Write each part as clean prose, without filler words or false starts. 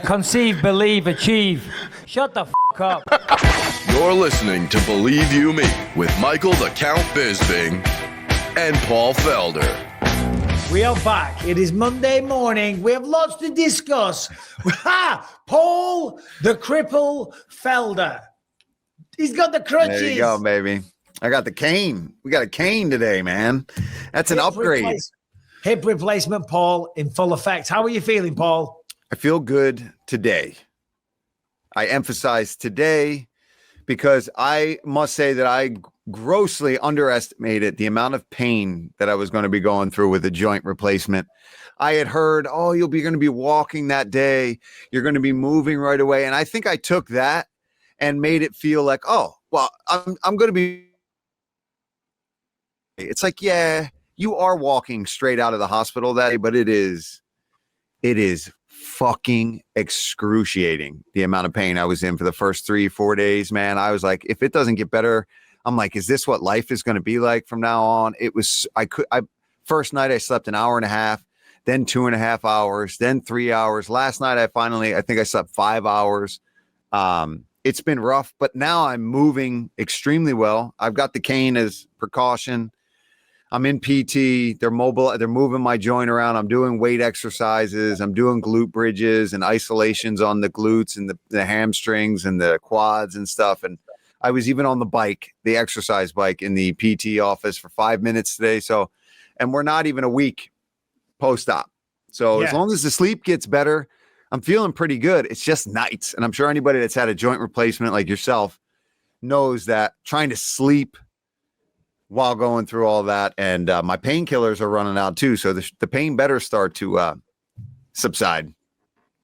Conceive, believe, achieve. Shut the f*** up. You're listening to Believe You Me with Michael the Count Bisping and Paul Felder. We are back. It is Monday morning. We have lots to discuss. Paul the Cripple Felder. He's got the crutches. There you go, baby. I got the cane. We got a cane today, man. That's an upgrade. Hip replacement, Paul, in full effect. How are you feeling, Paul? I feel good today. I emphasize today because I must say that I grossly underestimated the amount of pain that I was going to be going through with a joint replacement. I had heard, you're going to be walking that day. You're going to be moving right away. And I think I took that and made it feel like, I'm going to be. It's like, yeah, you are walking straight out of the hospital that day, but it is fucking excruciating the amount of pain I was in for the first 3-4 days, man. I was like, if it doesn't get better, I'm like, is this what life is going to be like from now on? First night I slept an hour and a half, then 2.5 hours, then 3 hours. Last night I think I slept 5 hours. It's been rough, but now I'm moving extremely well. I've got the cane as precaution. I'm in PT. They're mobile. They're moving my joint around. I'm doing weight exercises. I'm doing glute bridges and isolations on the glutes and the hamstrings and the quads and stuff. And I was even on the bike, the exercise bike in the PT office for 5 minutes today. So, and we're not even a week post-op. So as long as the sleep gets better, I'm feeling pretty good. It's just nights. And I'm sure anybody that's had a joint replacement like yourself knows that trying to sleep while going through all that. And my painkillers are running out too. So the pain better start to subside.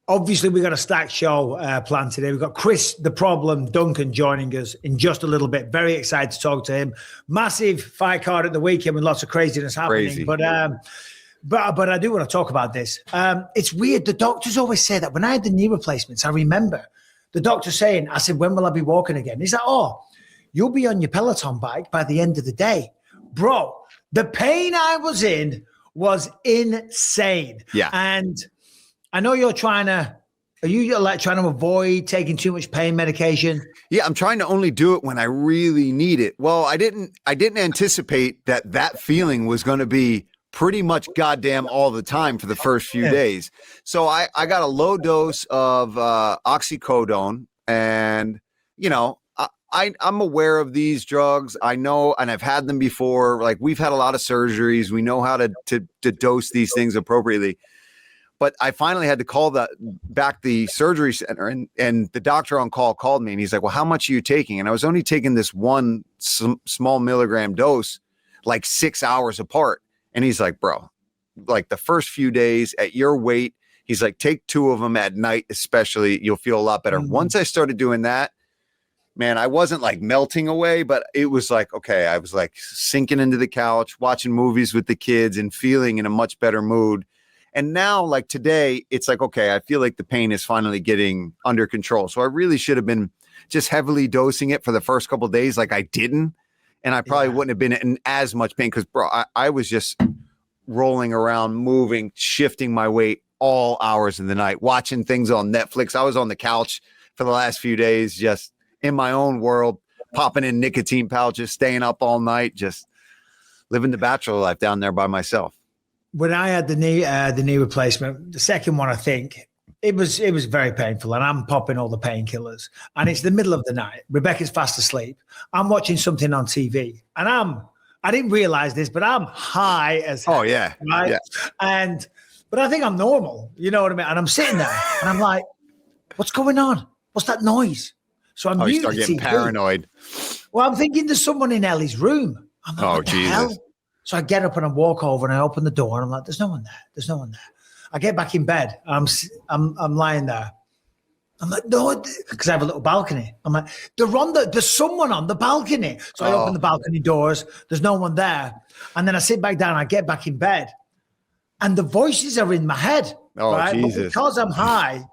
Obviously, we got a stacked show planned today. We've got Chris the Problem Duncan joining us in just a little bit. Very excited to talk to him. Massive fight card at the weekend with lots of craziness happening. Crazy. But I do want to talk about this. It's weird. The doctors always say that. When I had the knee replacements, I remember the doctor saying, I said, when will I be walking again? He's like, you'll be on your Peloton bike by the end of the day. Bro, the pain I was in was insane. Yeah. And I know you're trying to avoid taking too much pain medication? Yeah, I'm trying to only do it when I really need it. Well, I didn't anticipate that feeling was going to be pretty much goddamn all the time for the first few days. So I got a low dose of oxycodone, and I'm aware of these drugs. I know, and I've had them before. Like, we've had a lot of surgeries. We know how to dose these things appropriately. But I finally had to call back the surgery center, and the doctor on call called me, and he's like, well, how much are you taking? And I was only taking this one small milligram dose, like 6 hours apart. And he's like, bro, like the first few days at your weight, he's like, take 2 of them at night, especially, you'll feel a lot better. Mm-hmm. Once I started doing that, man, I wasn't like melting away, but it was like, okay, I was like sinking into the couch, watching movies with the kids and feeling in a much better mood. And now, like today, it's like, okay, I feel like the pain is finally getting under control. So I really should have been just heavily dosing it for the first couple of days. Like I didn't. And I probably wouldn't have been in as much pain because, bro, I was just rolling around, moving, shifting my weight all hours of the night, watching things on Netflix. I was on the couch for the last few days, just in my own world, popping in nicotine pouches, staying up all night, just living the bachelor life down there by myself. When I had the knee replacement, the second one, I think it was very painful, and I'm popping all the painkillers, and it's the middle of the night. Rebecca's fast asleep. I'm watching something on TV, and I didn't realize this, but I'm high as hell. Oh yeah, right? Yeah. But I think I'm normal. You know what I mean? And I'm sitting there, and I'm like, "What's going on? What's that noise?" So I'm you start getting paranoid. Well, I'm thinking there's someone in Ellie's room. I'm like, what the hell? So I get up and I walk over and I open the door and I'm like, there's no one there. There's no one there. I get back in bed. I'm lying there. I'm like, no, because I have a little balcony. I'm like, there's someone on the balcony. So I open the balcony doors. There's no one there. And then I sit back down. I get back in bed. And the voices are in my head. Oh, right? Jesus. But because I'm high,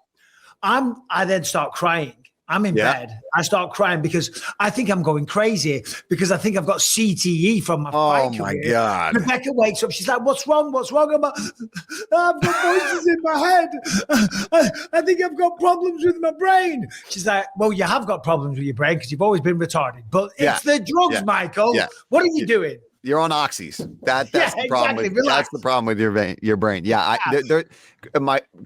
I then start crying. I'm in bed. I start crying because I think I'm going crazy because I think I've got CTE from my fight. Oh my God. Rebecca wakes up. She's like, what's wrong? What's wrong? I've got voices in my head. I think I've got problems with my brain. She's like, well, you have got problems with your brain because you've always been retarded. But it's the drugs, Michael. Yeah. What are you doing? You're on oxys. That's the problem. Exactly. That's the problem with your brain. Yeah.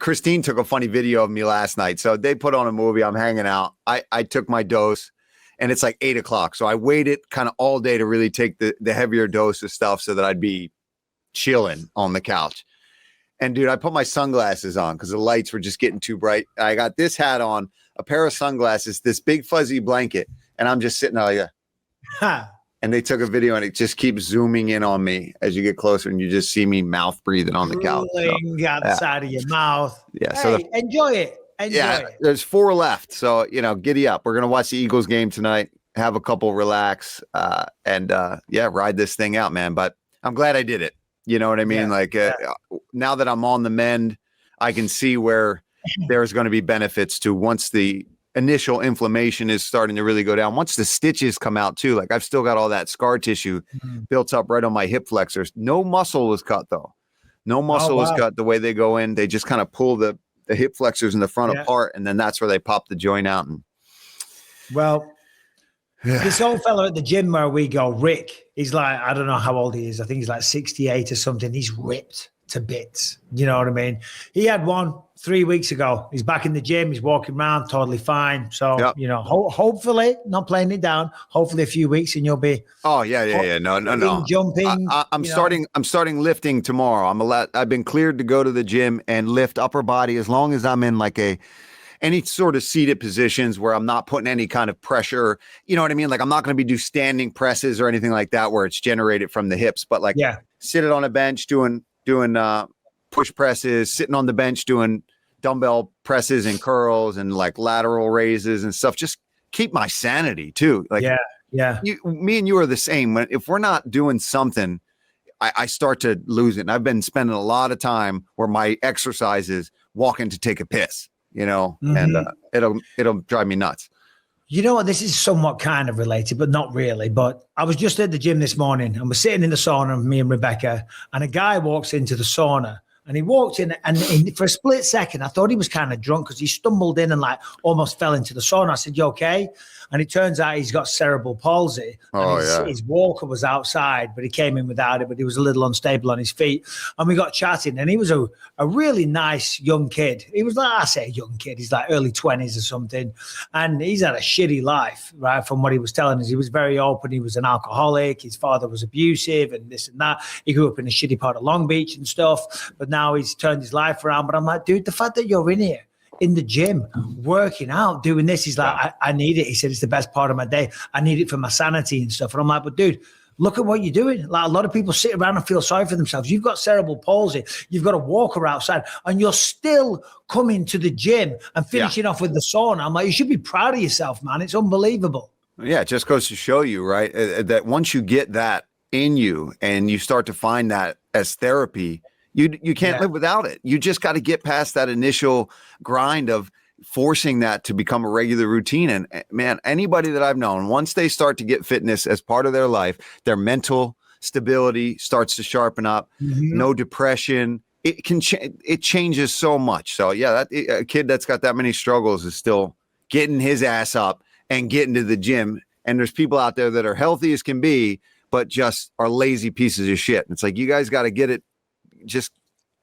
Christine took a funny video of me last night. So they put on a movie. I'm hanging out. I took my dose and it's like 8:00. So I waited kind of all day to really take the heavier dose of stuff so that I'd be chilling on the couch. And dude, I put my sunglasses on because the lights were just getting too bright. I got this hat on, a pair of sunglasses, this big fuzzy blanket, and I'm just sitting there like that. And they took a video and it just keeps zooming in on me as you get closer and you just see me mouth breathing on the couch. Outside of your mouth. Yeah. Hey, so enjoy it. Enjoy it. There's 4 left. So, giddy up. We're going to watch the Eagles game tonight, have a couple, relax, and ride this thing out, man. But I'm glad I did it. You know what I mean? Now that I'm on the mend, I can see where there's going to be benefits to once the initial inflammation is starting to really go down. Once the stitches come out too, like I've still got all that scar tissue built up right on my hip flexors. No muscle was cut though. No muscle was cut the way they go in. They just kind of pull the hip flexors in the front apart, and then that's where they pop the joint out. And this old fella at the gym where we go, Rick, he's like, I don't know how old he is. I think he's like 68 or something. He's ripped to bits. You know what I mean? He had one 3 weeks ago. He's back in the gym. He's walking around totally fine. So, hopefully, not playing it down, hopefully a few weeks and you'll be. Oh, yeah. No. Jumping. I'm starting lifting tomorrow. I've been cleared to go to the gym and lift upper body as long as I'm in like any sort of seated positions where I'm not putting any kind of pressure. You know what I mean? Like I'm not going to be standing presses or anything like that where it's generated from the hips, but sit it on a bench doing push presses, sitting on the bench doing dumbbell presses and curls and like lateral raises and stuff. Just keep my sanity too. Like, me and you are the same. If we're not doing something, I start to lose it. And I've been spending a lot of time where my exercise is walking to take a piss, and it'll drive me nuts. You know what? This is somewhat kind of related, but not really. But I was just at the gym this morning and we're sitting in the sauna, me and Rebecca, and a guy walks into the sauna. And he walked in, and for a split second, I thought he was kind of drunk because he stumbled in and like almost fell into the sauna. I said, "You okay?" And it turns out he's got cerebral palsy. His walker was outside, but he came in without it. But he was a little unstable on his feet. And we got chatting, and he was a really nice young kid. He was like, I say a young kid. He's like early 20s or something. And he's had a shitty life, right? From what he was telling us, he was very open. He was an alcoholic. His father was abusive and this and that. He grew up in a shitty part of Long Beach and stuff. But now he's turned his life around. But I'm like, dude, the fact that you're in here, in the gym, working out, doing this, he's like, I need it. He said, it's the best part of my day. I need it for my sanity and stuff. And I'm like, but dude, look at what you're doing. Like a lot of people sit around and feel sorry for themselves. You've got cerebral palsy. You've got a walker outside and you're still coming to the gym and finishing off with the sauna. I'm like, you should be proud of yourself, man. It's unbelievable. Yeah. It just goes to show you, right, that once you get that in you and you start to find that as therapy, you can't live without it. You just got to get past that initial grind of forcing that to become a regular routine. And man, anybody that I've known, once they start to get fitness as part of their life, their mental stability starts to sharpen up. No depression. It changes so much. So a kid that's got that many struggles is still getting his ass up and getting to the gym. And there's people out there that are healthy as can be, but just are lazy pieces of shit. It's like, you guys got to get it. Just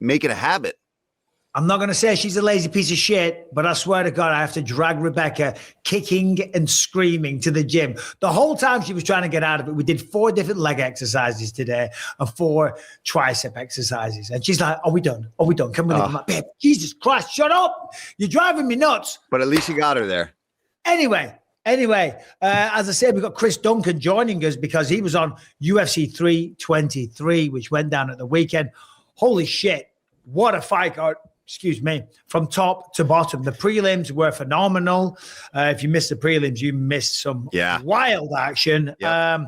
make it a habit. I'm not going to say she's a lazy piece of shit, but I swear to God, I have to drag Rebecca kicking and screaming to the gym. The whole time she was trying to get out of it, we did 4 different leg exercises today and 4 tricep exercises. And she's like, are we done? Are we done? Can we leave? I'm like, babe, Jesus Christ, shut up. You're driving me nuts. But at least you got her there. Anyway, as I said, we've got Chris Duncan joining us because he was on UFC 323, which went down at the weekend. Holy shit, what a fight, excuse me, from top to bottom. The prelims were phenomenal. If you missed the prelims, you missed some wild action. But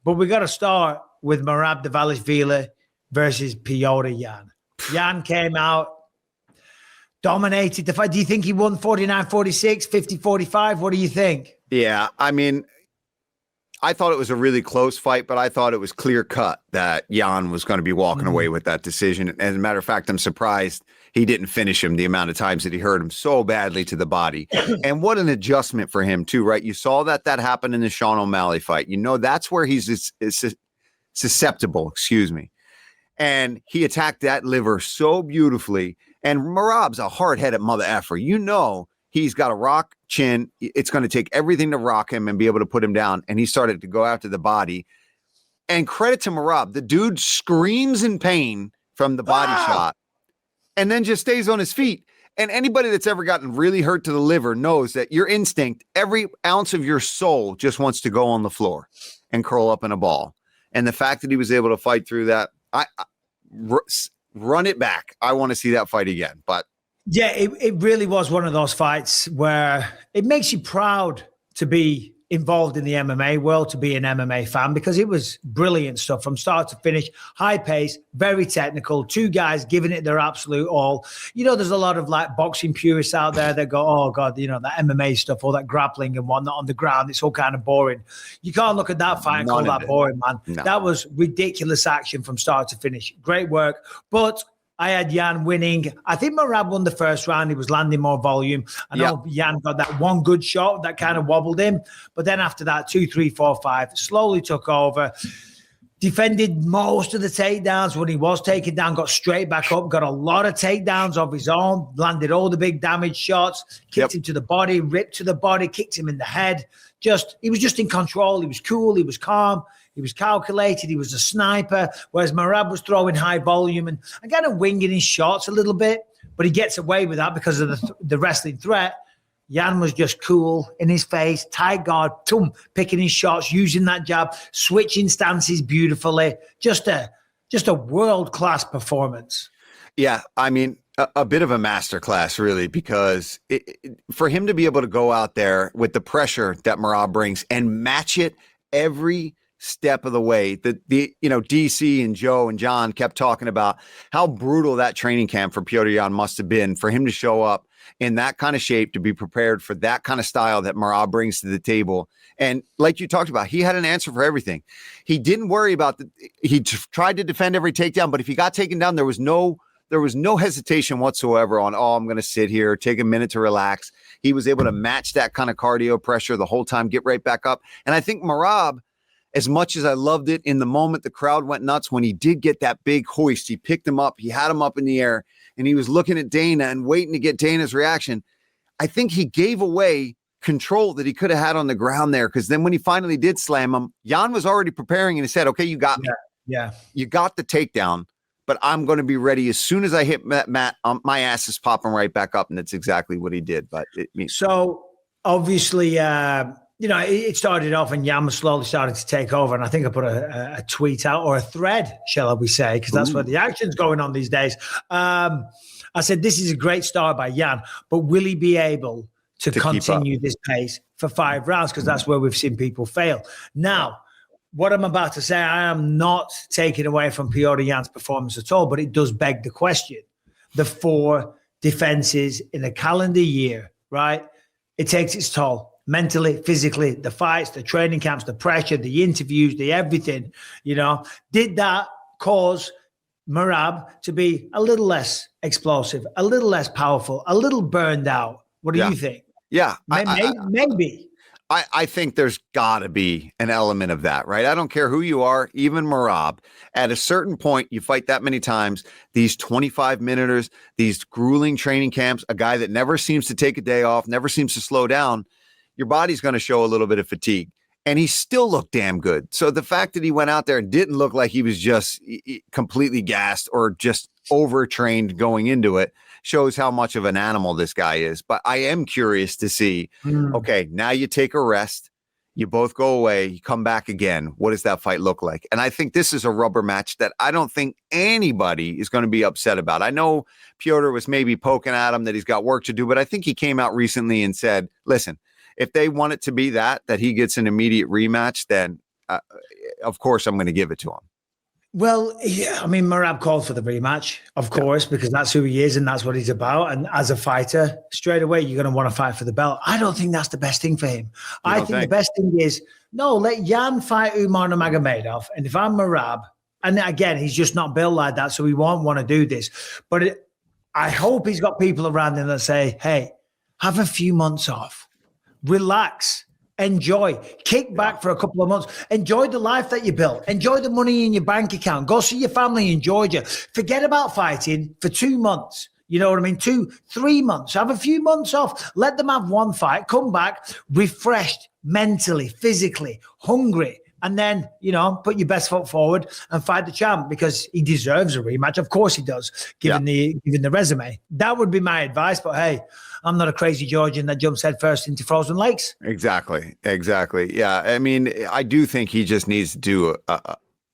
we got to start with Merab Dvalishvili versus Petr Yan. Yan came out. dominated the fight. Do you think he won 49-46, 50-45? What do you think? Yeah, I mean, I thought it was a really close fight, but I thought it was clear cut that Yan was going to be walking away with that decision. As a matter of fact, I'm surprised he didn't finish him the amount of times that he hurt him so badly to the body. And what an adjustment for him too, right? You saw that happened in the Sean O'Malley fight. You know, that's where he's susceptible, and he attacked that liver so beautifully. And Merab's a hard-headed mother effer. You know, he's got a rock chin. It's going to take everything to rock him and be able to put him down. And he started to go after the body. And credit to Merab. The dude screams in pain from the body shot and then just stays on his feet. And anybody that's ever gotten really hurt to the liver knows that your instinct, every ounce of your soul just wants to go on the floor and curl up in a ball. And the fact that he was able to fight through that, run it back. I want to see that fight again. But yeah, it really was one of those fights where it makes you proud to be involved in the MMA world, to be an MMA fan, because it was brilliant stuff from start to finish, high pace, very technical, two guys giving it their absolute all. You know, there's a lot of like boxing purists out there that go, oh God, you know, that MMA stuff, all that grappling and whatnot on the ground, it's all kind of boring. You can't look at that fight and call that boring, man. No. That was ridiculous action from start to finish. Great work. But I had Yan winning. I think Merab won the first round. He was landing more volume. I know Yan got that one good shot that kind of wobbled him. But then after that, 2, 3, 4, 5, slowly took over. Defended most of the takedowns when he was taken down, got straight back up, got a lot of takedowns of his own, landed all the big damage shots, kicked him to the body, ripped to the body, kicked him in the head. He was just in control. He was cool. He was calm. He was calculated. He was a sniper, whereas Merab was throwing high volume and kind of winging his shots a little bit, but he gets away with that because of the wrestling threat. Yan was just cool in his face, tight guard, picking his shots, using that jab, switching stances beautifully. Just a world-class performance. Yeah, I mean, a bit of a masterclass, really, because for him to be able to go out there with the pressure that Merab brings and match it every step of the way, DC and Joe and John kept talking about how brutal that training camp for Petr Yan must have been, for him to show up in that kind of shape, to be prepared for that kind of style that Merab brings to the table. And like you talked about, he had an answer for everything. He didn't worry about he tried to defend every takedown, but if he got taken down, there was no hesitation whatsoever on, I'm going to sit here, take a minute to relax. He was able to match that kind of cardio pressure the whole time, get right back up. And I think Merab, as much as I loved it in the moment, the crowd went nuts when he did get that big hoist. He picked him up. He had him up in the air, and he was looking at Dana and waiting to get Dana's reaction. I think he gave away control that he could have had on the ground there, because then when he finally did slam him, Yan was already preparing, and he said, okay, you got me. Yeah. You got the takedown, but I'm going to be ready as soon as I hit Matt. My ass is popping right back up, and that's exactly what he did. But so obviously, it started off and Yan slowly started to take over. And I think I put a tweet out, or a thread, shall we say, because that's where the action's going on these days. I said, this is a great start by Yan, but will he be able to continue this pace for 5 rounds? Because that's where we've seen people fail. Now, what I'm about to say, I am not taking away from Petr Yan's performance at all, but it does beg the question. The 4 defenses in a calendar year, right? It takes its toll. Mentally, physically, the fights, the training camps, the pressure, the interviews, the everything, did that cause Merab to be a little less explosive, a little less powerful, a little burned out? What do you think? Yeah. Maybe. I think there's got to be an element of that, right? I don't care who you are, even Merab. At a certain point, you fight that many times, these 25-minuters, these grueling training camps, a guy that never seems to take a day off, never seems to slow down, your body's going to show a little bit of fatigue. And he still looked damn good. So the fact that he went out there and didn't look like he was just completely gassed or just overtrained going into it shows how much of an animal this guy is. But I am curious to see, okay, now you take a rest, you both go away, you come back again. What does that fight look like? And I think this is a rubber match that I don't think anybody is going to be upset about. I know Petr was maybe poking at him that he's got work to do, but I think he came out recently and said, listen, if they want it to be that he gets an immediate rematch, then of course I'm going to give it to him. Well, yeah, I mean, Merab called for the rematch, of course, because that's who he is and that's what he's about. And as a fighter, straight away, you're going to want to fight for the belt. I don't think that's the best thing for him. I think the best thing is, no, let Yan fight Umar Nurmagomedov. And if I'm Merab, and again, he's just not built like that, so he won't want to do this. But I hope he's got people around him that say, hey, have a few months off, relax. Enjoy, kick back for a couple of months, enjoy the life that you built, enjoy the money in your bank account, go see your family in Georgia, forget about fighting for 2 months. You know what I mean? 2-3 months, have a few months off, let them have one fight, come back refreshed mentally, physically, hungry. And then, put your best foot forward and fight the champ because he deserves a rematch. Of course he does, given the resume. That would be my advice. But hey, I'm not a crazy Georgian that jumps head first into frozen lakes. Exactly. Yeah. I mean, I do think he just needs to do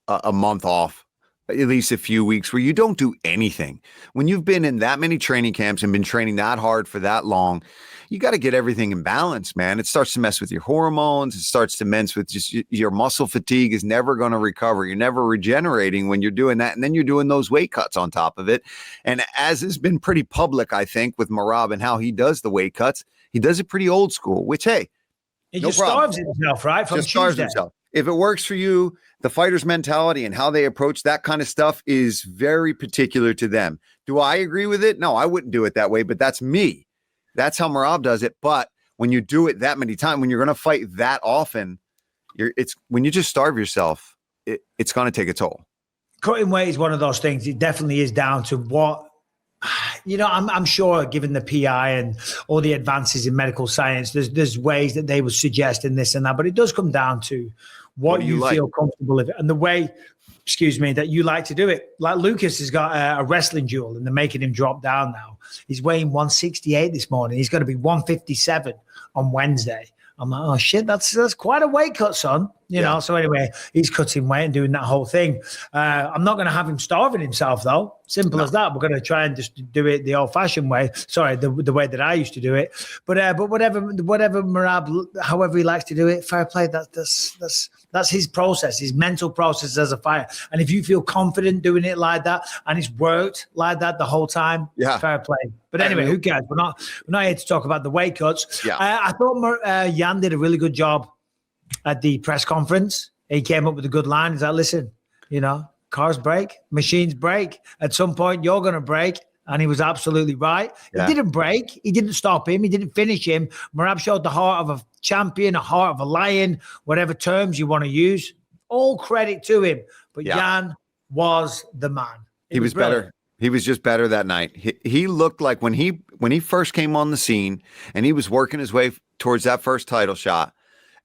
a month off, at least a few weeks where you don't do anything. When you've been in that many training camps and been training that hard for that long, you got to get everything in balance, man. It starts to mess with your hormones. It starts to mess with just your muscle fatigue is never going to recover. You're never regenerating when you're doing that. And then you're doing those weight cuts on top of it. And as has been pretty public, I think, with Merab and how he does the weight cuts, he does it pretty old school, which, hey, he just starves himself, right? From just starves himself. If it works for you, the fighter's mentality and how they approach that kind of stuff is very particular to them. Do I agree with it? No, I wouldn't do it that way, but that's me. That's how Merab does it. But when you do it that many times, when you're going to fight that often, when you just starve yourself, it's going to take a toll. Cutting weight is one of those things. It definitely is down to what, I'm sure given the PI and all the advances in medical science, there's ways that they would suggest in this and that, but it does come down to what you feel comfortable with and the way, that you like to do it. Like Lucas has got a wrestling duel and they're making him drop down now. He's weighing 168 this morning. He's going to be 157 on Wednesday. I'm like, oh shit, that's quite a weight cut, son. You know. So anyway, he's cutting weight and doing that whole thing. I'm not going to have him starving himself though. Simple as that. We're going to try and just do it the old-fashioned way. Sorry, the way that I used to do it. But whatever Merab, however he likes to do it, fair play. That's his process, his mental process as a fighter. And if you feel confident doing it like that, and it's worked like that the whole time, fair play. But anyway, who cares? We're not here to talk about the weight cuts. I thought Yan did a really good job at the press conference. He came up with a good line. He's like, listen, cars break, machines break. At some point, you're going to break. And he was absolutely right. He didn't break. He didn't stop him. He didn't finish him. Merab showed the heart of a champion, a heart of a lion, whatever terms you want to use. All credit to him. But Yan was the man. He was better. He was just better that night. He looked like when he first came on the scene and he was working his way towards that first title shot,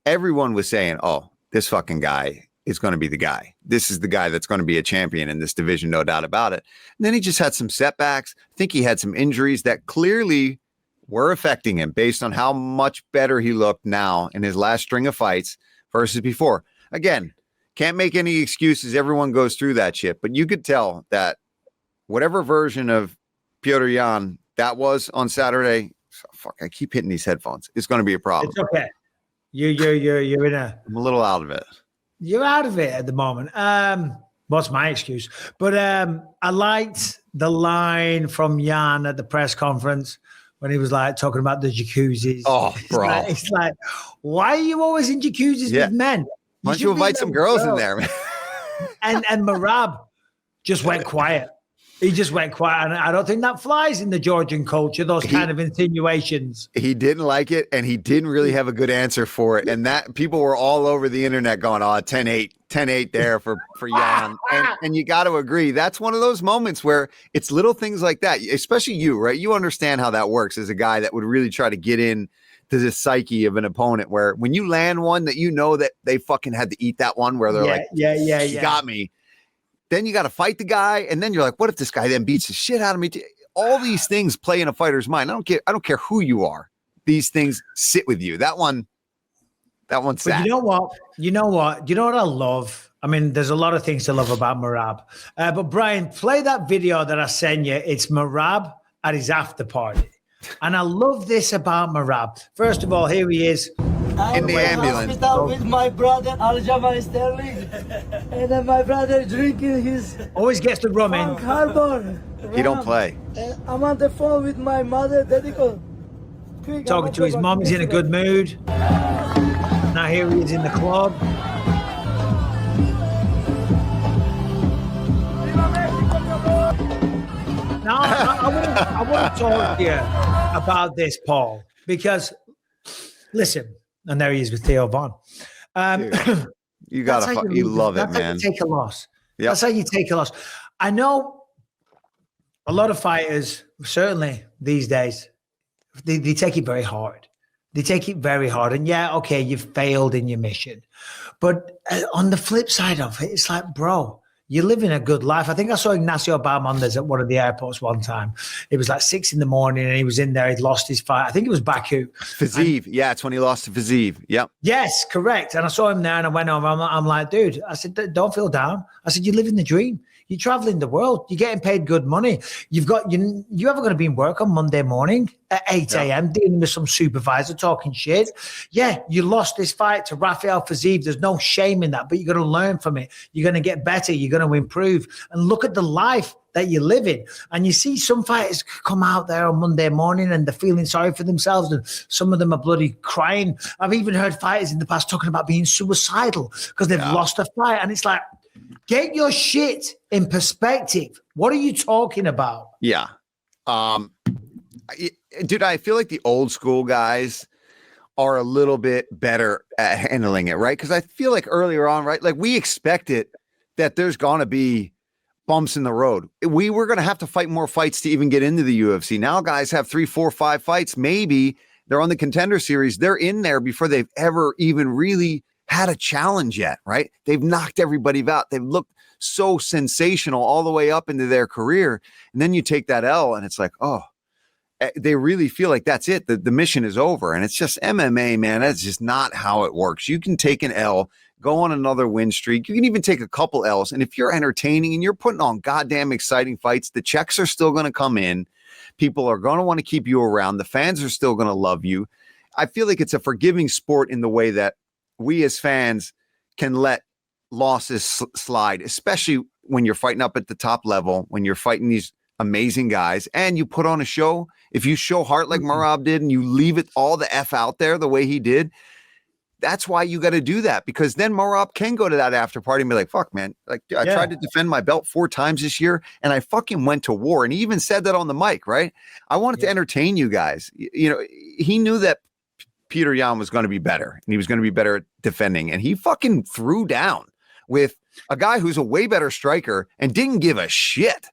everyone was saying, oh, this fucking guy is going to be the guy. This is the guy that's going to be a champion in this division, no doubt about it. And then he just had some setbacks. I think he had some injuries that clearly were affecting him based on how much better he looked now in his last string of fights versus before. Again, can't make any excuses. Everyone goes through that shit. But you could tell that whatever version of Petr Yan that was on Saturday, I keep hitting these headphones. It's going to be a problem. It's okay. You're in a... I'm a little out of it. You're out of it at the moment. What's my excuse? But I liked the line from Yan at the press conference when he was like talking about the jacuzzis. Oh, bro. It's like, why are you always in jacuzzis with men? Why don't you invite some girls in there, man? and Merab just went quiet. He just went quiet. And I don't think that flies in the Georgian culture, those kind of insinuations. He didn't like it, and he didn't really have a good answer for it. And that people were all over the internet going, 10-8 there for Yan. And you got to agree, that's one of those moments where it's little things like that, especially you, right? You understand how that works as a guy that would really try to get in to the psyche of an opponent where when you land one that you know that they fucking had to eat that one where they're you got me. Then you got to fight the guy, and then you're like, what if this guy then beats the shit out of me? All these things play in a fighter's mind. I don't care who you are. These things sit with you. That one's sad. But you know what I love? I mean, there's a lot of things to love about Merab. But Brian, play that video that I sent you. It's Merab at his after party. And I love this about Merab. First of all, here he is in the ambulance. Hospital with my brother Aljamain Sterling, and then my brother drinking his Always gets the rum in. carbon. He don't play. I'm on the phone with my mother. Dedico. Talking to his mom. He's in a good mood. Now here he is in the club. Now I want to talk to you about this, Paul, because listen, and there he is with Theo Von. You gotta, you love it, man. That's how you take a loss. Yep. That's how you take a loss. I know a lot of fighters, certainly these days, they take it very hard. They take it very hard. And yeah, okay, you've failed in your mission. But on the flip side of it, it's like, bro, you're living a good life. I think I saw Ignacio Barmondes at one of the airports one time. It was like 6 a.m. and he was in there. He'd lost his fight. I think it was Baku. Fiziev. Yeah, it's when he lost to Fiziev. Yep. Yes, correct. And I saw him there and I went over. I'm like, dude, I said, don't feel down. I said, you're living the dream. You're traveling the world. You're getting paid good money. You're ever going to be in work on Monday morning at 8 a.m. dealing with some supervisor talking shit? Yeah, you lost this fight to Rafael Fiziev. There's no shame in that, but you're going to learn from it. You're going to get better. You're going to improve. And look at the life that you're living. And you see some fighters come out there on Monday morning and they're feeling sorry for themselves. And some of them are bloody crying. I've even heard fighters in the past talking about being suicidal because they've lost a fight. And it's like, get your shit in perspective. What are you talking about? Yeah. Dude, I feel like the old school guys are a little bit better at handling it, right? Because I feel like earlier on, right, like we expected that there's going to be bumps in the road. We were going to have to fight more fights to even get into the UFC. Now guys have 3, 4, 5 fights. Maybe they're on the Contender Series. They're in there before they've ever even really had a challenge yet, right? They've knocked everybody out. They've looked so sensational all the way up into their career. And then you take that L and it's like, oh, they really feel like that's it. The mission is over. And it's just MMA, man. That's just not how it works. You can take an L, go on another win streak. You can even take a couple L's. And if you're entertaining and you're putting on goddamn exciting fights, the checks are still going to come in. People are going to want to keep you around. The fans are still going to love you. I feel like it's a forgiving sport in the way that we as fans can let losses slide, especially when you're fighting up at the top level, when you're fighting these amazing guys and you put on a show. If you show heart like Merab did and you leave it all the F out there the way he did, that's why you got to do that, because then Merab can go to that after party and be like, fuck, man, like I tried to defend my belt 4 times this year and I fucking went to war. And he even said that on the mic, right? I wanted to entertain you guys. You know, he knew that Petr Yan was going to be better and he was going to be better at defending. And he fucking threw down with a guy who's a way better striker and didn't give a shit.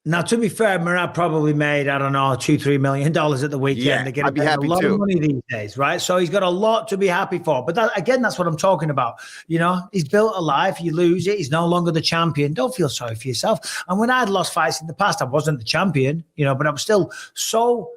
Now, to be fair, Merab probably made, I don't know, $2-3 million at the weekend. Yeah, They're getting I'd be happy a lot too. of money these days, right? So he's got a lot to be happy for. But that, again, that's what I'm talking about. You know, he's built a life. You lose it. He's no longer the champion. Don't feel sorry for yourself. And when I had lost fights in the past, I wasn't the champion, you know, but I was still so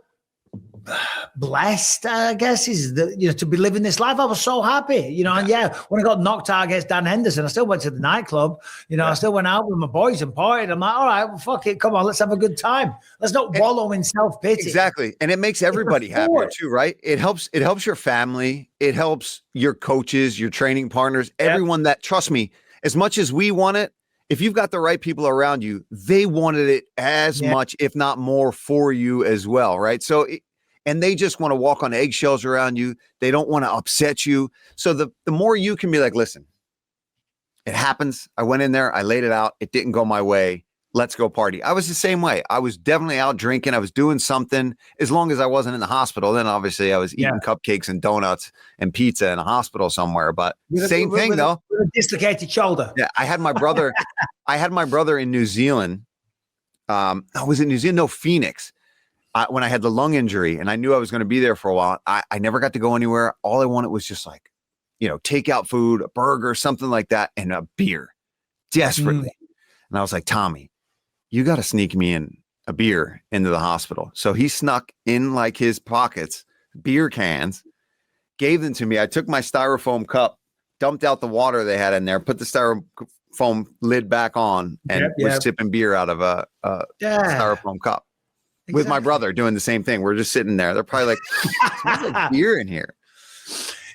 blessed, I guess, is the, you know, to be living this life. I was so happy, you know. And when I got knocked out against Dan Henderson, I still went to the nightclub, you know. I still went out with my boys and partied. I'm like, all right, well, fuck it, come on, let's have a good time. Let's not wallow in self-pity. Exactly. And it makes everybody happier too, right? It helps your family, it helps your coaches, your training partners, everyone that, trust me, as much as we want it, if you've got the right people around you, they wanted it as much, if not more, for you as well, right? So and they just want to walk on eggshells around you. They don't want to upset you. So the more you can be like, listen, it happens. I went in there. I laid it out. It didn't go my way. Let's go party. I was the same way. I was definitely out drinking. I was doing something. As long as I wasn't in the hospital, then obviously I was eating cupcakes and donuts and pizza in a hospital somewhere. But same thing though. With a dislocated shoulder. Yeah, I had my brother. I had my brother in New Zealand. Was it New Zealand? No, Phoenix. When I had the lung injury and I knew I was going to be there for a while, I never got to go anywhere. All I wanted was just like, you know, takeout food, a burger, something like that, and a beer, desperately. And I was like, Tommy, you got to sneak me in a beer into the hospital. So he snuck in like his pockets, beer cans, gave them to me. I took my styrofoam cup, dumped out the water they had in there, put the styrofoam lid back on, and was sipping beer out of a styrofoam cup. With my brother doing the same thing. We're just sitting there. They're probably like, smells like beer in here.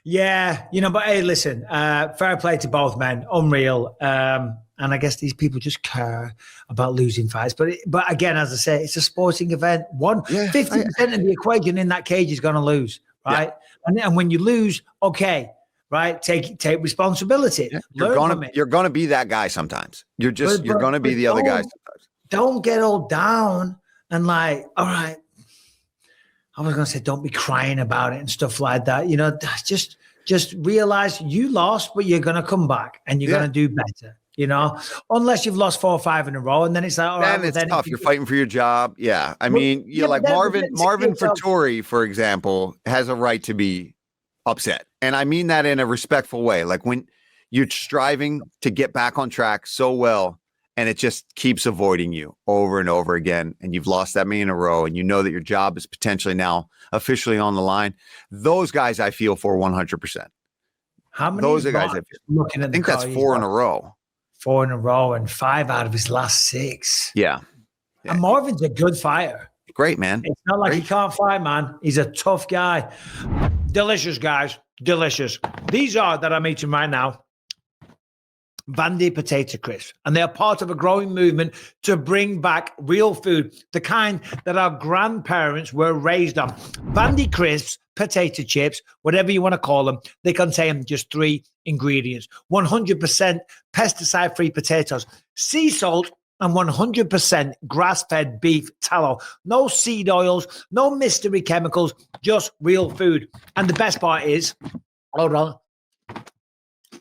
Yeah, but hey, listen, fair play to both men, unreal. And I guess these people just care about losing fights. But again, as I say, it's a sporting event. 50% of the equation in that cage is going to lose, right? Yeah. And when you lose, okay, right, take responsibility. Yeah. You're gonna be that guy sometimes. You're gonna be the other guy sometimes. Don't get all down and like, all right. I was going to say, don't be crying about it and stuff like that. Just realize you lost, but you're going to come back and you're going to do better, unless you've lost 4 or 5 in a row. And then it's like, all right. Then it's tough. You're fighting for your job. Yeah. I mean, like Marvin Vettori, for example, has a right to be upset. And I mean that in a respectful way. Like when you're striving to get back on track so well, and it just keeps avoiding you over and over again. And you've lost that many in a row. And you know that your job is potentially now officially on the line. Those guys I feel for 100%. How many? Those are guys I feel. I think that's 4 in a row. 4 in a row and 5 out of his last 6. Yeah. And Marvin's a good fighter. Great, man. It's not like he can't fight, man. He's a tough guy. Delicious, guys. Delicious. These are that I'm eating right now. Vandy potato crisps, and they're part of a growing movement to bring back real food, the kind that our grandparents were raised on. Vandy Crisps, potato chips, whatever you want to call them, they contain just 3 ingredients: 100% pesticide-free potatoes, sea salt, and 100% grass-fed beef tallow. No seed oils, no mystery chemicals, just real food. And the best part is, hold on,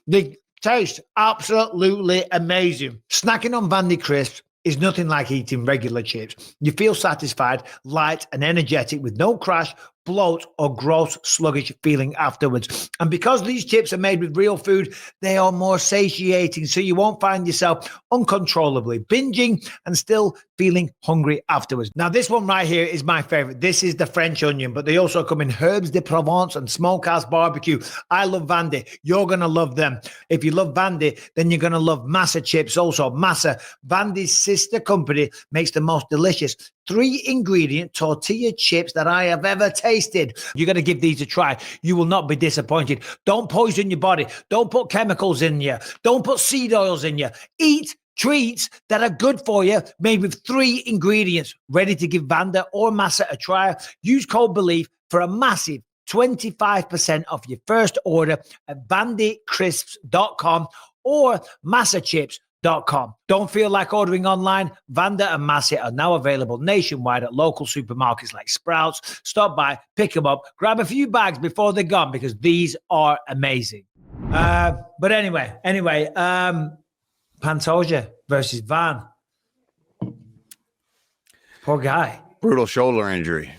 the taste absolutely amazing. Snacking on Vandy Crisps is nothing like eating regular chips. You feel satisfied, light, and energetic with no crash, bloat, or gross, sluggish feeling afterwards. And because these chips are made with real food, they are more satiating, so you won't find yourself uncontrollably binging and still feeling hungry afterwards. Now, this one right here is my favorite. This is the French onion, but they also come in herbs de Provence and smokehouse barbecue. I love Vandy. You're going to love them. If you love Vandy, then you're going to love Massa chips also. Massa, Vandy's sister company, makes the most delicious 3-ingredient tortilla chips that I have ever tasted. You're going to give these a try. You will not be disappointed. Don't poison your body. Don't put chemicals in you. Don't put seed oils in you. Eat treats that are good for you, made with 3 ingredients. Ready to give Vanda or Massa a try? Use code BELIEVE for a massive 25% off your first order at vandycrisps.com or massachips.com. Don't feel like ordering online? Vanda and Massa are now available nationwide at local supermarkets like Sprouts. Stop by, pick them up, grab a few bags before they're gone because these are amazing. But anyway, Pantoja versus Van. Poor guy. Brutal shoulder injury.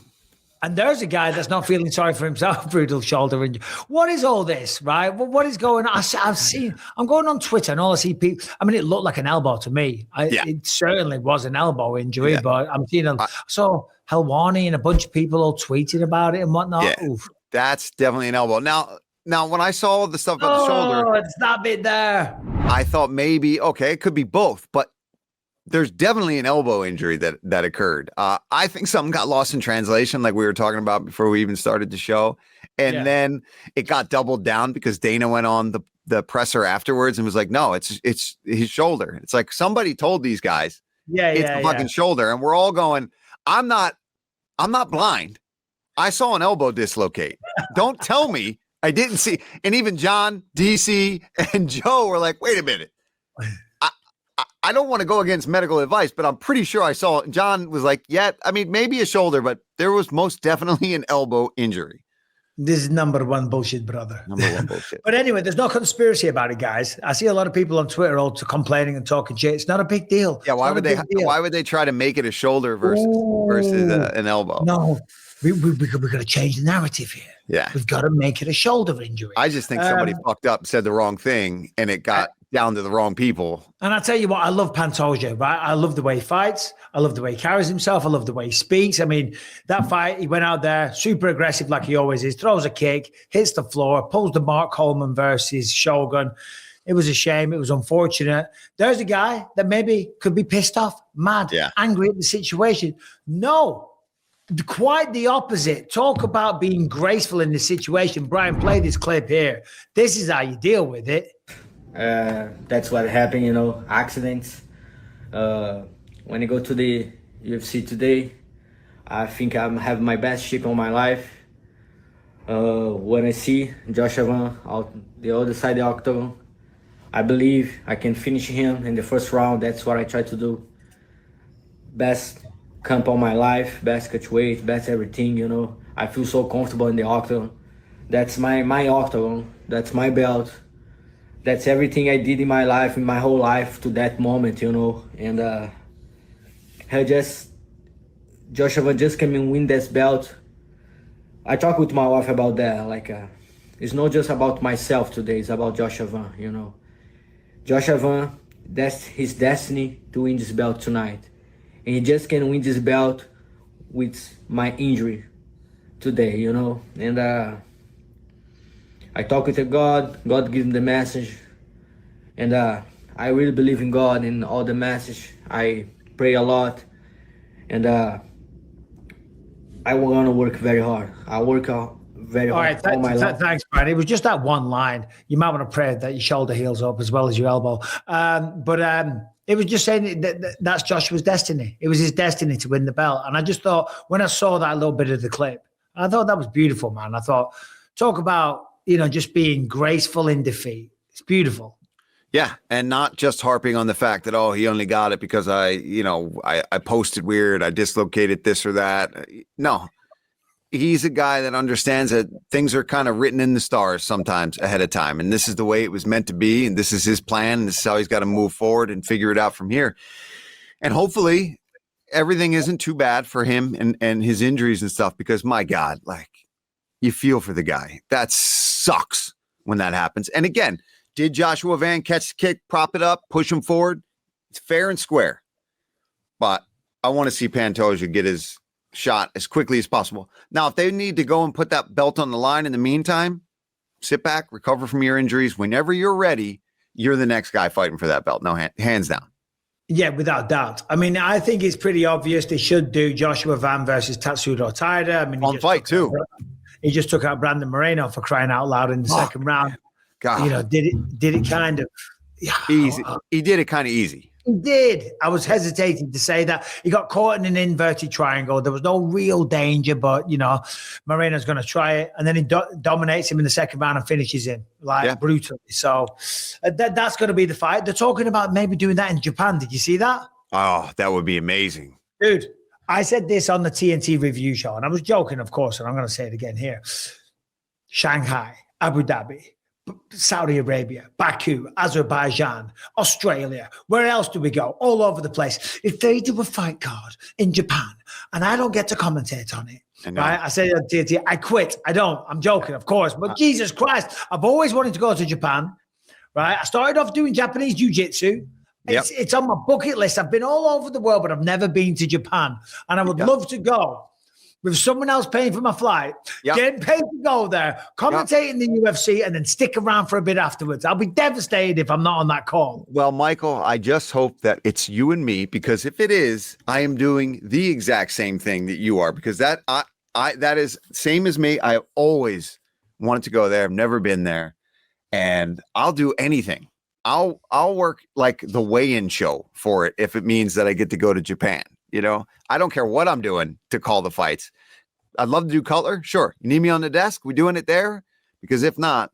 And there's a guy that's not feeling sorry for himself, brutal shoulder injury. What is all this, right? What is going on? I'm going on Twitter and all I see people. I mean, it looked like an elbow to me. It certainly was an elbow injury, but I'm seeing I saw Helwani and a bunch of people all tweeting about it and whatnot. Yeah, that's definitely an elbow. Now, when I saw the stuff about the shoulder, it's that bit there. I thought maybe, okay, it could be both, but there's definitely an elbow injury that occurred. I think something got lost in translation, like we were talking about before we even started the show. And then it got doubled down because Dana went on the presser afterwards and was like, no, it's his shoulder. It's like somebody told these guys it's the fucking shoulder. And we're all going, I'm not blind. I saw an elbow dislocate. Don't tell me I didn't see. And even John, DC, and Joe were like, wait a minute. I don't want to go against medical advice, but I'm pretty sure I saw. John was like, maybe a shoulder, but there was most definitely an elbow injury. This is number 1 bullshit, brother. Number 1 bullshit. But anyway, there's no conspiracy about it, guys. I see a lot of people on Twitter all complaining and talking shit. It's not a big deal. Yeah, why would they try to make it a shoulder versus an elbow? No, we've got to change the narrative here. Yeah, we've got to make it a shoulder injury. I just think somebody fucked up, said the wrong thing, and it got down to the wrong people. And I tell you what, I love Pantoja, right? I love the way he fights. I love the way he carries himself. I love the way he speaks. I mean, that fight, he went out there super aggressive like he always is, throws a kick, hits the floor, pulls the Mark Coleman versus Shogun. It was a shame. It was unfortunate. There's a guy that maybe could be pissed off, mad, angry at the situation. No, quite the opposite. Talk about being graceful in the situation. Brian, play this clip here. This is how you deal with it. That's what happened, you know, accidents. When I go to the UFC today, I think I'm having my best shape of my life. When I see Joshua Van out the other side of the octagon, I believe I can finish him in the first round. That's what I try to do. Best camp of my life, best catch weight, best everything, you know. I feel so comfortable in the octagon. That's my octagon. That's my belt. That's everything I did in my life, in my whole life to that moment, you know. And Joshua just came and win this belt. I talked with my wife about that. Like, it's not just about myself today. It's about Joshua Van, you know. Joshua Van, that's his destiny to win this belt tonight. And he just can win this belt with my injury today, you know. And I talk with God. God gives him the message. And I really believe in God and all the message. I pray a lot. And I want to work very hard. I work out very hard. All right, thanks, Brian. It was just that one line. You might want to pray that your shoulder heals up as well as your elbow. But it was just saying that's Joshua's destiny. It was his destiny to win the belt. And I just thought, when I saw that little bit of the clip, I thought that was beautiful, man. I thought, talk about, you know, just being graceful in defeat. It's beautiful. Yeah, and not just harping on the fact that, oh, he only got it because I posted weird, I dislocated this or that. No, he's a guy that understands that things are kind of written in the stars sometimes ahead of time, and this is the way it was meant to be, and this is his plan, and this is how he's got to move forward and figure it out from here. And hopefully everything isn't too bad for him and his injuries and stuff, because, my God, like, you feel for the guy. That sucks when that happens. And again, did Joshua Van catch the kick, prop it up, push him forward? It's fair and square. But I want to see Pantoja get his shot as quickly as possible. Now, if they need to go and put that belt on the line in the meantime, sit back, recover from your injuries. Whenever you're ready, you're the next guy fighting for that belt. No, hands down. Yeah, without doubt. I mean, I think it's pretty obvious they should do Joshua Van versus Tatsuro Taira. I mean, on fight too. He just took out Brandon Moreno for crying out loud in the second round. God. You know, did it kind of easy. He did it kind of easy. He did. I was hesitating to say that. He got caught in an inverted triangle. There was no real danger, but, you know, Moreno's going to try it. And then he dominates him in the second round and finishes him, brutally. So that's going to be the fight. They're talking about maybe doing that in Japan. Did you see that? Oh, that would be amazing. Dude, I said this on the TNT review show, and I was joking, of course, and I'm going to say it again here. Shanghai, Abu Dhabi, Saudi Arabia, Baku, Azerbaijan, Australia. Where else do we go? All over the place. If they do a fight card in Japan and I don't get to commentate on it, right? I say on TNT, I quit. I don't. I'm joking, of course. But Jesus Christ, I've always wanted to go to Japan, right? I started off doing Japanese jiu-jitsu. It's on my bucket list. I've been all over the world, but I've never been to Japan. And I would love to go with someone else paying for my flight, getting paid to go there, commentating the UFC, and then stick around for a bit afterwards. I'll be devastated if I'm not on that call. Well, Michael, I just hope that it's you and me, because if it is, I am doing the exact same thing that you are, because that is same as me. I always wanted to go there. I've never been there, and I'll do anything. I'll work like the weigh-in show for it if it means that I get to go to Japan. You know, I don't care what I'm doing to call the fights. I'd love to do color. Sure. You need me on the desk? We doing it there? Because if not,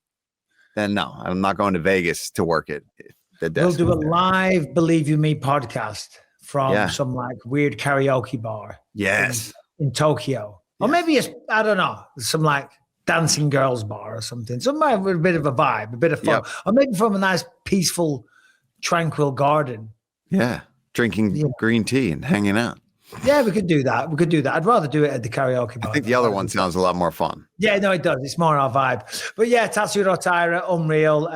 then no, I'm not going to Vegas to work it. The desk. We'll do a live Believe You Me podcast from some like weird karaoke bar. Yes. In Tokyo. Or maybe it's, I don't know, some like dancing girls bar or something. Somewhere with a bit of a vibe, a bit of fun. Or maybe from a nice, peaceful, tranquil garden. Yeah. Drinking green tea and hanging out. Yeah, we could do that. I'd rather do it at the karaoke bar. I think the other one sounds a lot more fun. Yeah, no, it does. It's more our vibe. But yeah, Tatsuro Taira, unreal.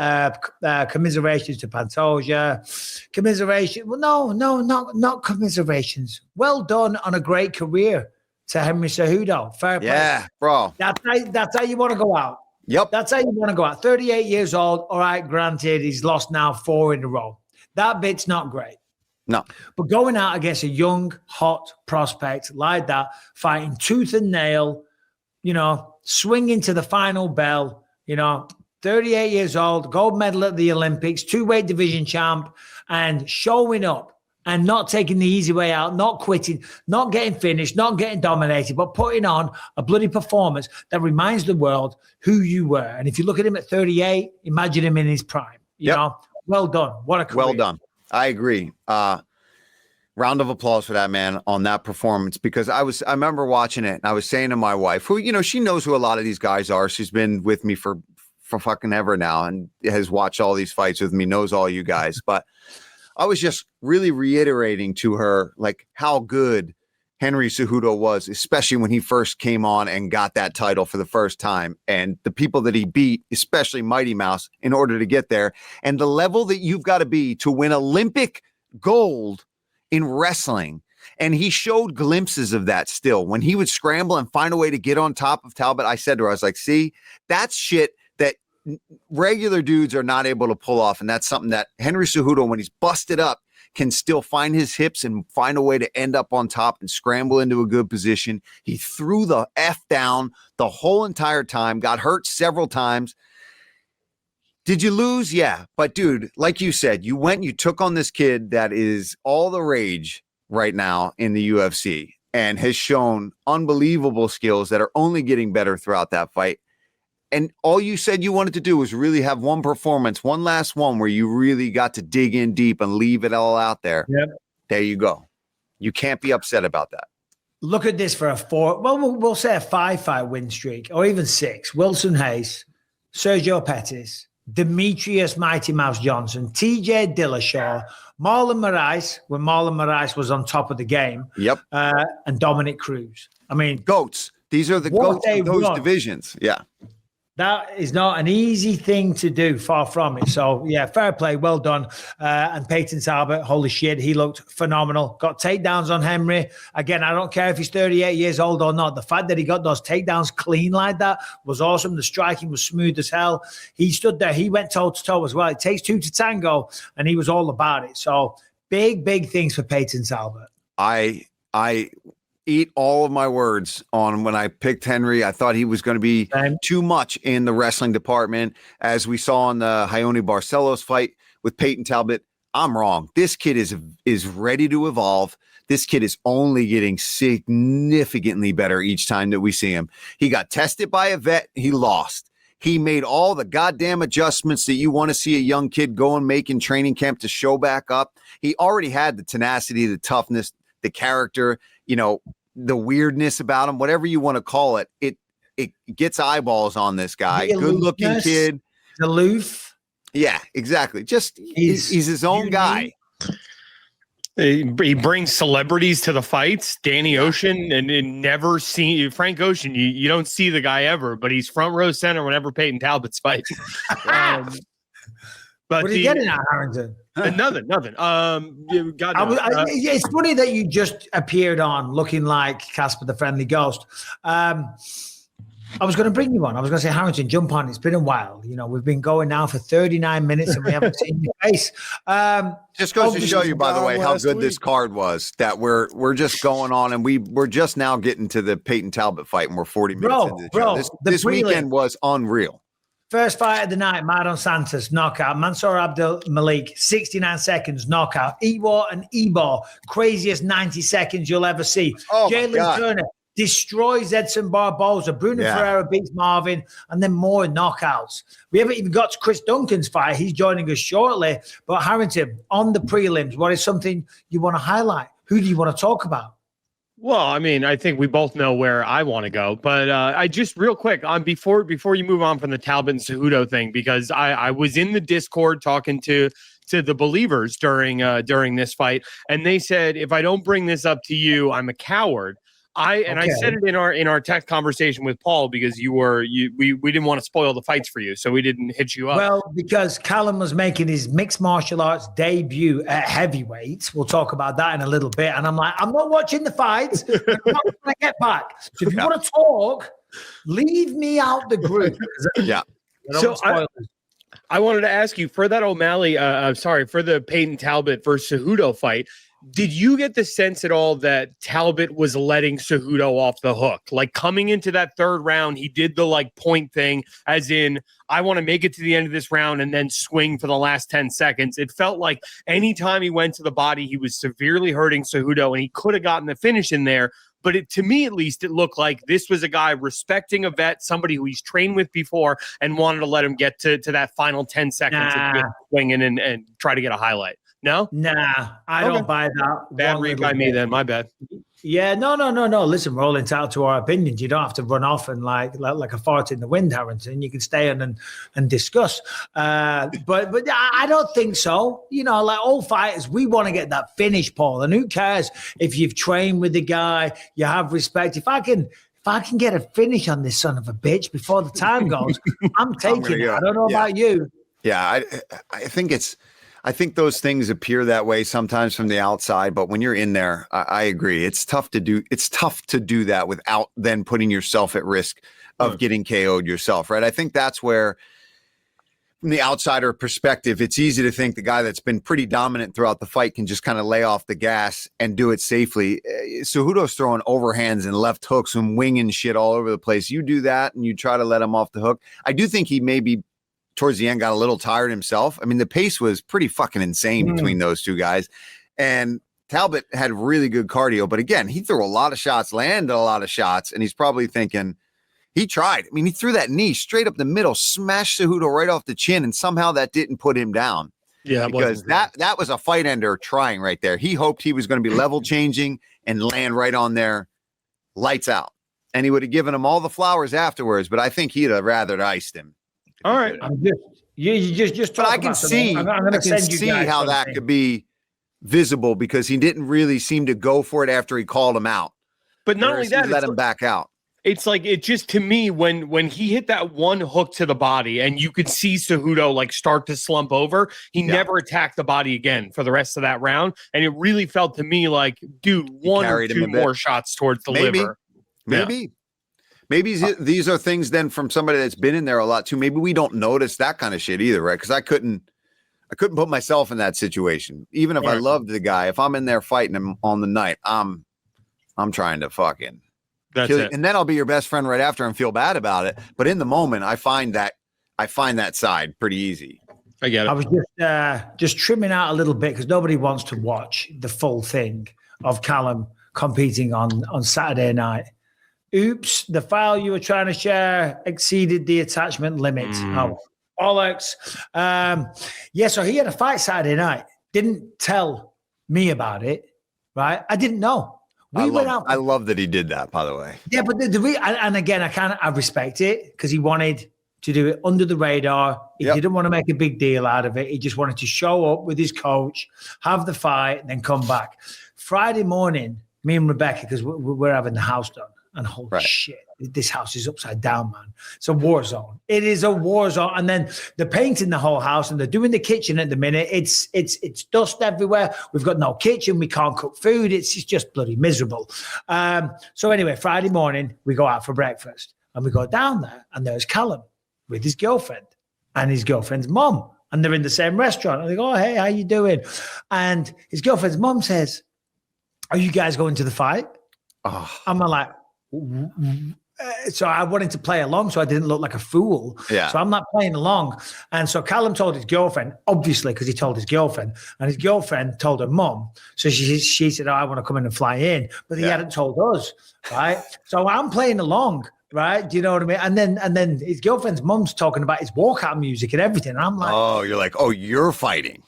Commiserations to Pantoja. Commiseration. Well, no, not commiserations. Well done on a great career to Henry Cejudo. Fair play. Yeah, bro. That's how you want to go out. Yep. That's how you want to go out. 38 years old. All right, granted, he's lost now 4 in a row. That bit's not great. No. But going out against a young, hot prospect like that, fighting tooth and nail, swinging to the final bell, 38 years old, gold medal at the Olympics, 2-weight division champ, and showing up and not taking the easy way out, not quitting, not getting finished, not getting dominated, but putting on a bloody performance that reminds the world who you were. And if you look at him at 38, imagine him in his prime. You know, well done. What a career. Well done. I agree. Round of applause for that man on that performance, because I remember watching it and I was saying to my wife, who, she knows who a lot of these guys are. She's been with me for fucking ever now and has watched all these fights with me, knows all you guys. But I was just really reiterating to her, like, how good Henry Cejudo was, especially when he first came on and got that title for the first time, and the people that he beat, especially Mighty Mouse, in order to get there, and the level that you've got to be to win Olympic gold in wrestling. And he showed glimpses of that still. When he would scramble and find a way to get on top of Talbot, I said to her, I was like, see, that's shit that regular dudes are not able to pull off. And that's something that Henry Cejudo, when he's busted up, can still find his hips and find a way to end up on top and scramble into a good position. He threw the F down the whole entire time, got hurt several times. Did you lose? Yeah. But dude, like you said, you went, you took on this kid that is all the rage right now in the UFC and has shown unbelievable skills that are only getting better throughout that fight. And all you said you wanted to do was really have one performance, one last one where you really got to dig in deep and leave it all out there. Yep. There you go. You can't be upset about that. Look at this for we'll say a 5-fight win streak, or even 6. Wilson Hayes, Sergio Pettis, Demetrius Mighty Mouse Johnson, TJ Dillashaw, Marlon Moraes, when Marlon Moraes was on top of the game. Yep. And Dominic Cruz. I mean, GOATs. These are the GOATs of those divisions. Yeah. That is not an easy thing to do, far from it. So, yeah, fair play, well done. And Payton Talbott, holy shit, he looked phenomenal. Got takedowns on Henry. Again, I don't care if he's 38 years old or not. The fact that he got those takedowns clean like that was awesome. The striking was smooth as hell. He stood there. He went toe-to-toe as well. It takes 2 to tango, and he was all about it. So, big things for Payton Talbott. I eat all of my words on when I picked Henry. I thought he was going to be too much in the wrestling department, as we saw in the Raoni Barcelos fight with Payton Talbott. I'm wrong. This kid is ready to evolve. This kid is only getting significantly better each time that we see him. He got tested by a vet. He lost. He made all the goddamn adjustments that you want to see a young kid go and make in training camp to show back up. He already had the tenacity, the toughness, the character, the weirdness about him, whatever you want to call it. It gets eyeballs on this guy. Good looking kid. Aloof. Yeah, exactly. Just he's his own guy. He brings celebrities to the fights. Danny Ocean, and never seen Frank Ocean. You don't see the guy ever, but he's front row center whenever Payton Talbott's fights. But what are you getting at, Harrington? Nothing. It's funny that you just appeared on looking like Casper the Friendly Ghost. I was going to bring you on. I was going to say, Harrington, jump on. It's been a while. We've been going now for 39 minutes and we haven't seen your face. Just goes to show you, by the way, how good this card was, that we're just going on, and we're just now getting to the Payton Talbott fight, and we're 40 minutes into the show. This weekend was unreal. First fight of the night, Mardon Santos, knockout. Mansour Abdul Malik, 69 seconds, knockout. Iwo and Ebo, craziest 90 seconds you'll ever see. Jalen Turner destroys Edson Barboza. Bruno Ferreira beats Marvin, and then more knockouts. We haven't even got to Chris Duncan's fight. He's joining us shortly. But Harrington, on the prelims, what is something you want to highlight? Who do you want to talk about? Well, I mean, I think we both know where I want to go, but I just real quick on before you move on from the Talbot and Cejudo thing, because I was in the Discord talking to the believers during this fight, and they said, if I don't bring this up to you, I'm a coward. I said it in our text conversation with Paul, because we didn't want to spoil the fights for you, so we didn't hit you up. Well, because Callum was making his mixed martial arts debut at heavyweight. We'll talk about that in a little bit. And I'm like, I'm not watching the fights. I'm not going to get back. So if you want to talk, leave me out the group. Yeah. I wanted to ask you for that for the Payton Talbott versus Cejudo fight. Did you get the sense at all that Talbott was letting Cejudo off the hook? Like coming into that third round, he did the like point thing, as in, I want to make it to the end of this round and then swing for the last 10 seconds. It felt like anytime he went to the body, he was severely hurting Cejudo, and he could have gotten the finish in there. But to me, at least, it looked like this was a guy respecting a vet, somebody who he's trained with before, and wanted to let him get to that final 10 seconds and get swinging and try to get a highlight. No? Nah, I don't buy that. Bad read by me then. My bad. Yeah, no. Listen, we're all entitled to our opinions. You don't have to run off and like a fart in the wind, Harrington. You can stay on and discuss. But I don't think so. You know, like all fighters, we want to get that finish, Paul. And who cares if you've trained with the guy, you have respect. If I can get a finish on this son of a bitch before the time goes, I'm taking it. I don't know about you. Yeah, I think those things appear that way sometimes from the outside, but when you're in there, I agree. It's tough to do that without then putting yourself at risk of getting KO'd yourself, right? I think that's where, from the outsider perspective, it's easy to think the guy that's been pretty dominant throughout the fight can just kind of lay off the gas and do it safely. Cejudo's throwing overhands and left hooks and winging shit all over the place. You do that and you try to let him off the hook. I do think he maybe towards the end got a little tired himself. I mean, the pace was pretty fucking insane between those two guys. And Talbott had really good cardio, but again, he threw a lot of shots, landed a lot of shots, and he's probably thinking he tried. I mean, he threw that knee straight up the middle, smashed Cejudo right off the chin, and somehow that didn't put him down. Yeah, because that was a fight ender trying right there. He hoped he was going to be level changing and land right on there, lights out. And he would have given him all the flowers afterwards, but I think he'd have rather iced him. All right. You just but I can see, how that could be visible because he didn't really seem to go for it after he called him out. But not only that, let him back out. It's like, it just, to me, when he hit that one hook to the body and you could see Cejudo like start to slump over, he never attacked the body again for the rest of that round. And it really felt to me like, dude, one or two more shots towards the liver. Maybe these are things then from somebody that's been in there a lot too. Maybe we don't notice that kind of shit either, right? Because I couldn't put myself in that situation. Even if I loved the guy, if I'm in there fighting him on the night, I'm trying to fucking kill you. And then I'll be your best friend right after and feel bad about it. But in the moment, I find that side pretty easy. I get it. I was just trimming out a little bit because nobody wants to watch the full thing of Callum competing on Saturday night. Oops, the file you were trying to share exceeded the attachment limit. Oh, bollocks. So he had a fight Saturday night. Didn't tell me about it, right? I didn't know. I love that he did that, by the way. Yeah, but and again, I respect it because he wanted to do it under the radar. He didn't want to make a big deal out of it. He just wanted to show up with his coach, have the fight, and then come back. Friday morning, me and Rebecca, because we're having the house done. And holy shit, this house is upside down, man. It's a war zone. It is a war zone. And then they're painting the whole house and they're doing the kitchen at the minute. It's dust everywhere. We've got no kitchen. We can't cook food. It's just bloody miserable. So anyway, Friday morning, we go out for breakfast and we go down there and there's Callum with his girlfriend and his girlfriend's mom. And they're in the same restaurant. And they go, oh, hey, how you doing? And his girlfriend's mom says, are you guys going to the fight? Oh. I'm like, so I wanted to play along so I didn't look like a fool. Yeah. So I'm not playing along. And so Callum told his girlfriend, obviously, because he told his girlfriend, and his girlfriend told her mom. So she said, oh, I want to come in and fly in. But he hadn't told us, right? So I'm playing along, right? Do you know what I mean? And then his girlfriend's mom's talking about his walkout music and everything. And I'm like, oh, you're like, oh, you're fighting.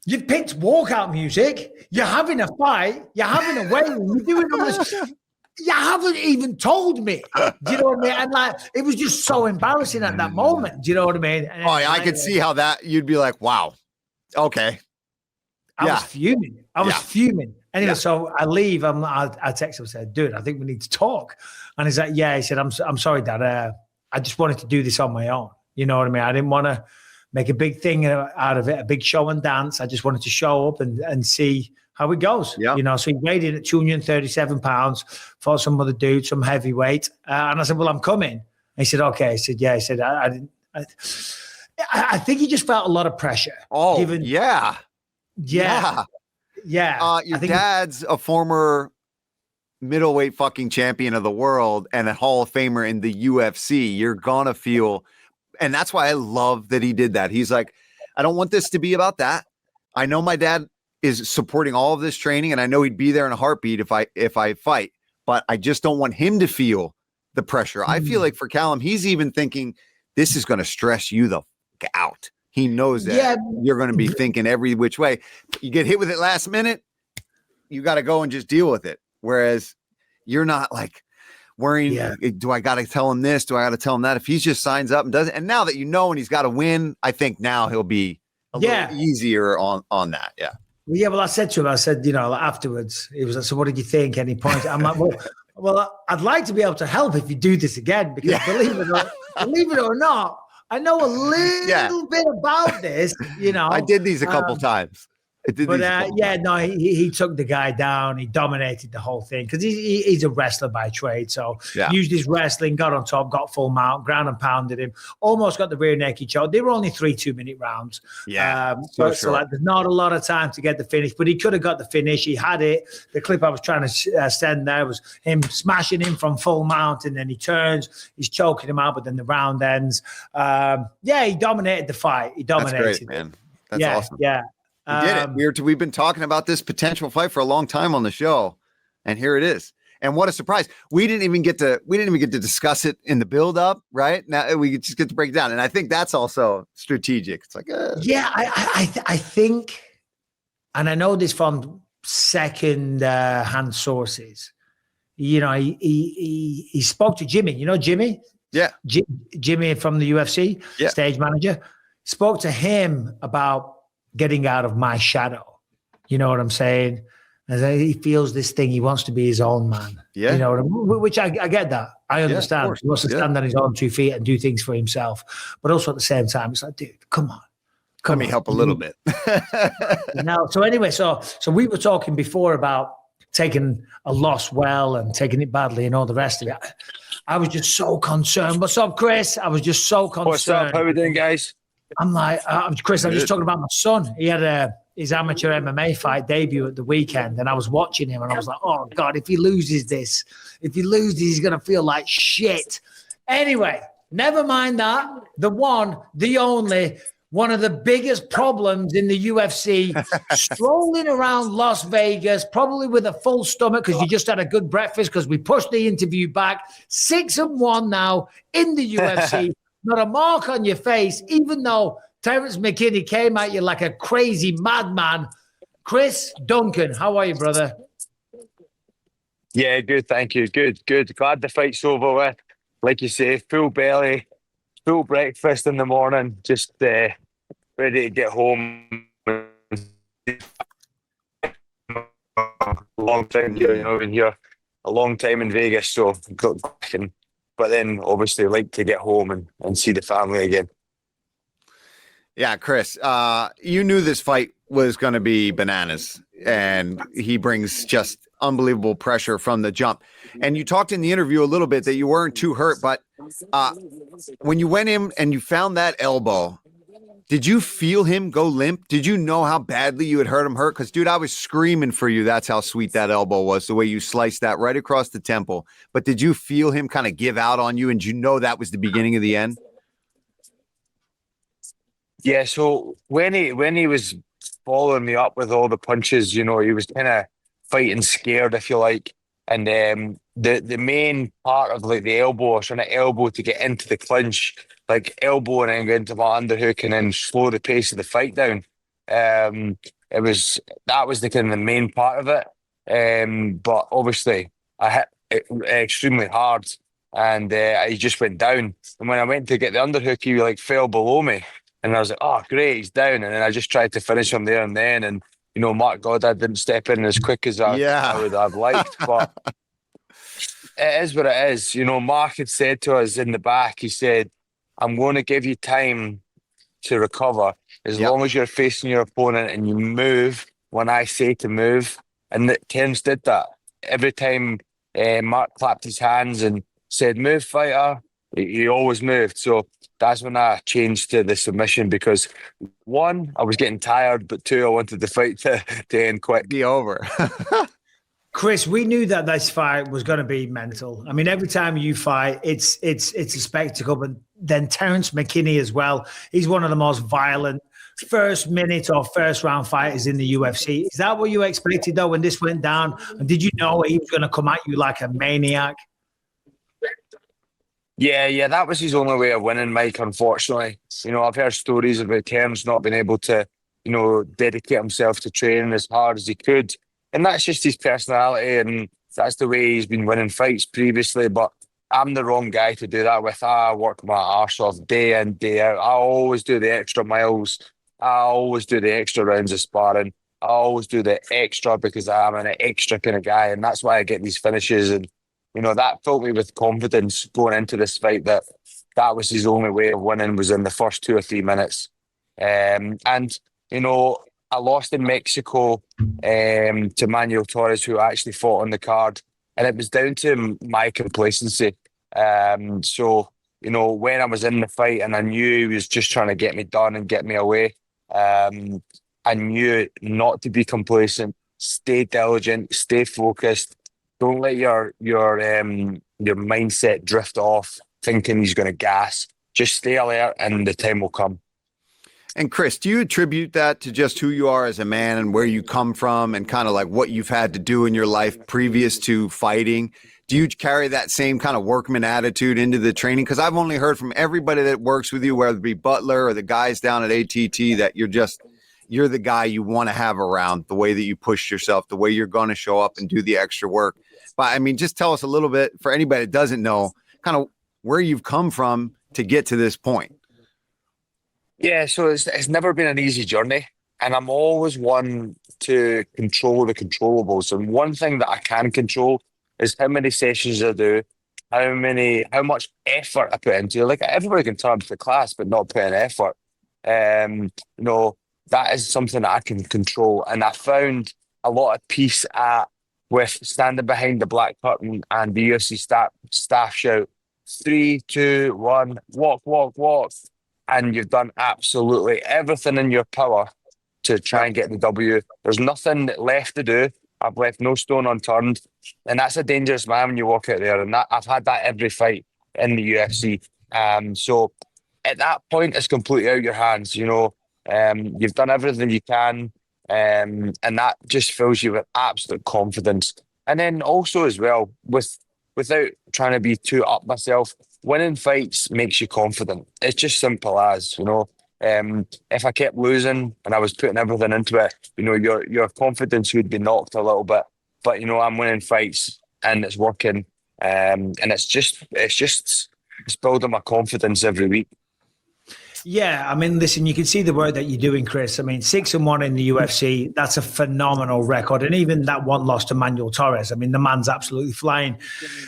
You've picked walkout music. You're having a fight. You're having a wedding. You're doing all this. You haven't even told me. Do you know what I mean? And like, it was just so embarrassing at that moment. Do you know what I mean? And I could see how that you'd be like, wow. Okay. I was fuming. Anyway, so I leave. I text him and said, dude, I think we need to talk. And he's like, yeah. He said, I'm sorry, Dad. I just wanted to do this on my own. You know what I mean? I didn't want to make a big thing out of it, a big show and dance. I just wanted to show up and see how it goes. Yeah. You know, so he weighed in at 237 pounds, fought some other dude, some heavyweight. And I said, well, I'm coming. And he said, okay. I said, yeah. He said, I I think he just felt a lot of pressure. Oh, given, yeah. Yeah. Your dad's a former middleweight fucking champion of the world and a Hall of Famer in the UFC. You're gonna feel, and that's why I love that he did that. He's like, I don't want this to be about that. I know my dad is supporting all of this training, and I know he'd be there in a heartbeat if I fight, but I just don't want him to feel the pressure. I feel like for Callum, he's even thinking this is going to stress you the fuck out. He knows that you're going to be thinking every which way. You get hit with it last minute, you got to go and just deal with it. Whereas you're not like worrying, do I got to tell him this? Do I got to tell him that? If he just signs up and does it, and now that you know, and he's got to win, I think now he'll be a little easier on that. Yeah. Well, I said to him, afterwards, he was like, so what did you think? And he pointed, I'm like, well, I'd like to be able to help if you do this again, because believe it or not, I know a little bit about this, I did these a couple times. He took the guy down. He dominated the whole thing because he's a wrestler by trade. So used his wrestling, got on top, got full mount, ground and pounded him, almost got the rear naked choke. They were only 3 2-minute rounds. So there's not a lot of time to get the finish, but he could have got the finish. He had it. The clip I was trying to send there was him smashing him from full mount, and then he turns, he's choking him out, but then the round ends. He dominated the fight. He dominated. That's great, man. That's awesome. Yeah. We did it. We've been talking about this potential fight for a long time on the show, and here it is. And what a surprise! We didn't even get to discuss it in the build up. Right now, we just get to break it down, and I think that's also strategic. It's like, I think, and I know this from second hand sources. He spoke to Jimmy. You know Jimmy? Yeah, Jimmy from the UFC, stage manager. Spoke to him about getting out of my shadow. You know what I'm saying? As he feels this thing, he wants to be his own man. Yeah. Which I get that. I understand. He wants to stand on his own 2 feet and do things for himself. But also at the same time, it's like, dude, come on. Let me help a little bit. So anyway, so we were talking before about taking a loss well and taking it badly and all the rest of it. I was just so concerned. What's up, Chris? I was just so concerned. What's up? How are we doing, guys? I'm like, Chris, I'm just talking about my son. He had his amateur MMA fight debut at the weekend, and I was watching him, and I was like, oh, God, if he loses this, he's going to feel like shit. Anyway, never mind that. The one, the only, one of the biggest problems in the UFC, strolling around Las Vegas, probably with a full stomach because you just had a good breakfast because we pushed the interview back. 6-1 now in the UFC. Not a mark on your face, even though Terrance McKinney came at you like a crazy madman. Chris Duncan, how are you, brother? Yeah, good, thank you. Good. Glad the fight's over with. Like you say, full belly, full breakfast in the morning, just ready to get home. Long time here, been here a long time in Vegas, so got back and but then obviously like to get home and see the family again. Yeah, Chris, you knew this fight was going to be bananas, and he brings just unbelievable pressure from the jump. And you talked in the interview a little bit that you weren't too hurt, but when you went in and you found that elbow, did you feel him go limp? Did you know how badly you had hurt him hurt? Because, dude, I was screaming for you. That's how sweet that elbow was, the way you sliced that right across the temple. But did you feel him kind of give out on you, and did you know that was the beginning of the end? Yeah, so when he was following me up with all the punches, he was kind of fighting scared, if you like. And the main part of like the elbow, I was trying to elbow to get into the clinch, like elbow and then go into my underhook and then slow the pace of the fight down. That was the kind of the main part of it. But obviously I hit it extremely hard and he just went down. And when I went to get the underhook, he like fell below me. And I was like, oh, great, he's down. And then I just tried to finish him there and then. And, Mark Goddard didn't step in as quick as I would have liked. But it is what it is. Mark had said to us in the back, he said, I'm going to give you time to recover as long as you're facing your opponent and you move when I say to move. And Terrance did that. Every time Mark clapped his hands and said, move, fighter, He always moved. So that's when I changed to the submission because one, I was getting tired, but two, I wanted the fight to end quick. Be over. Chris, we knew that this fight was going to be mental. I mean, every time you fight, it's a spectacle. But then Terrance McKinney as well. He's one of the most violent first minute or first round fighters in the UFC. Is that what you expected though when this went down? And did you know he was going to come at you like a maniac? Yeah, that was his only way of winning, Mike, unfortunately. I've heard stories about Terrance not being able to, dedicate himself to training as hard as he could. And that's just his personality, and that's the way he's been winning fights previously. But I'm the wrong guy to do that with. I work my arse off day in, day out. I always do the extra miles. I always do the extra rounds of sparring. I always do the extra because I'm an extra kind of guy, and that's why I get these finishes. And that filled me with confidence going into this fight that was his only way of winning was in the first 2 or 3 minutes. I lost in Mexico to Manuel Torres, who actually fought on the card, and it was down to my complacency. So when I was in the fight and I knew he was just trying to get me done and get me away, I knew not to be complacent, stay diligent, stay focused. Don't let your mindset drift off thinking he's going to gas. Just stay alert and the time will come. And Chris, do you attribute that to just who you are as a man and where you come from and kind of like what you've had to do in your life previous to fighting? Do you carry that same kind of workman attitude into the training? Because I've only heard from everybody that works with you, whether it be Butler or the guys down at ATT, that you're the guy you want to have around, the way that you push yourself, the way you're going to show up and do the extra work. But I mean, just tell us a little bit for anybody that doesn't know kind of where you've come from to get to this point. Yeah, so it's never been an easy journey, and I'm always one to control the controllables. And one thing that I can control is how many sessions I do, how much effort I put into it. Like everybody can turn up to the class, but not put in effort. That is something that I can control. And I found a lot of peace with standing behind the black curtain and the UFC staff shout, 3, 2, 1, walk. And you've done absolutely everything in your power to try and get the W. There's nothing left to do. I've left no stone unturned. And that's a dangerous man when you walk out there. And I've had that every fight in the UFC. So at that point, it's completely out of your hands. You've done everything you can. And that just fills you with absolute confidence. And then also as well, without trying to be too up myself, winning fights makes you confident. It's just simple as, if I kept losing and I was putting everything into it, your confidence would be knocked a little bit. But, I'm winning fights and it's working. And it's building my confidence every week. Yeah, I mean, listen, you can see the work that you're doing, Chris. I mean, 6-1 in the UFC, that's a phenomenal record. And even that one loss to Manuel Torres, I mean, the man's absolutely flying.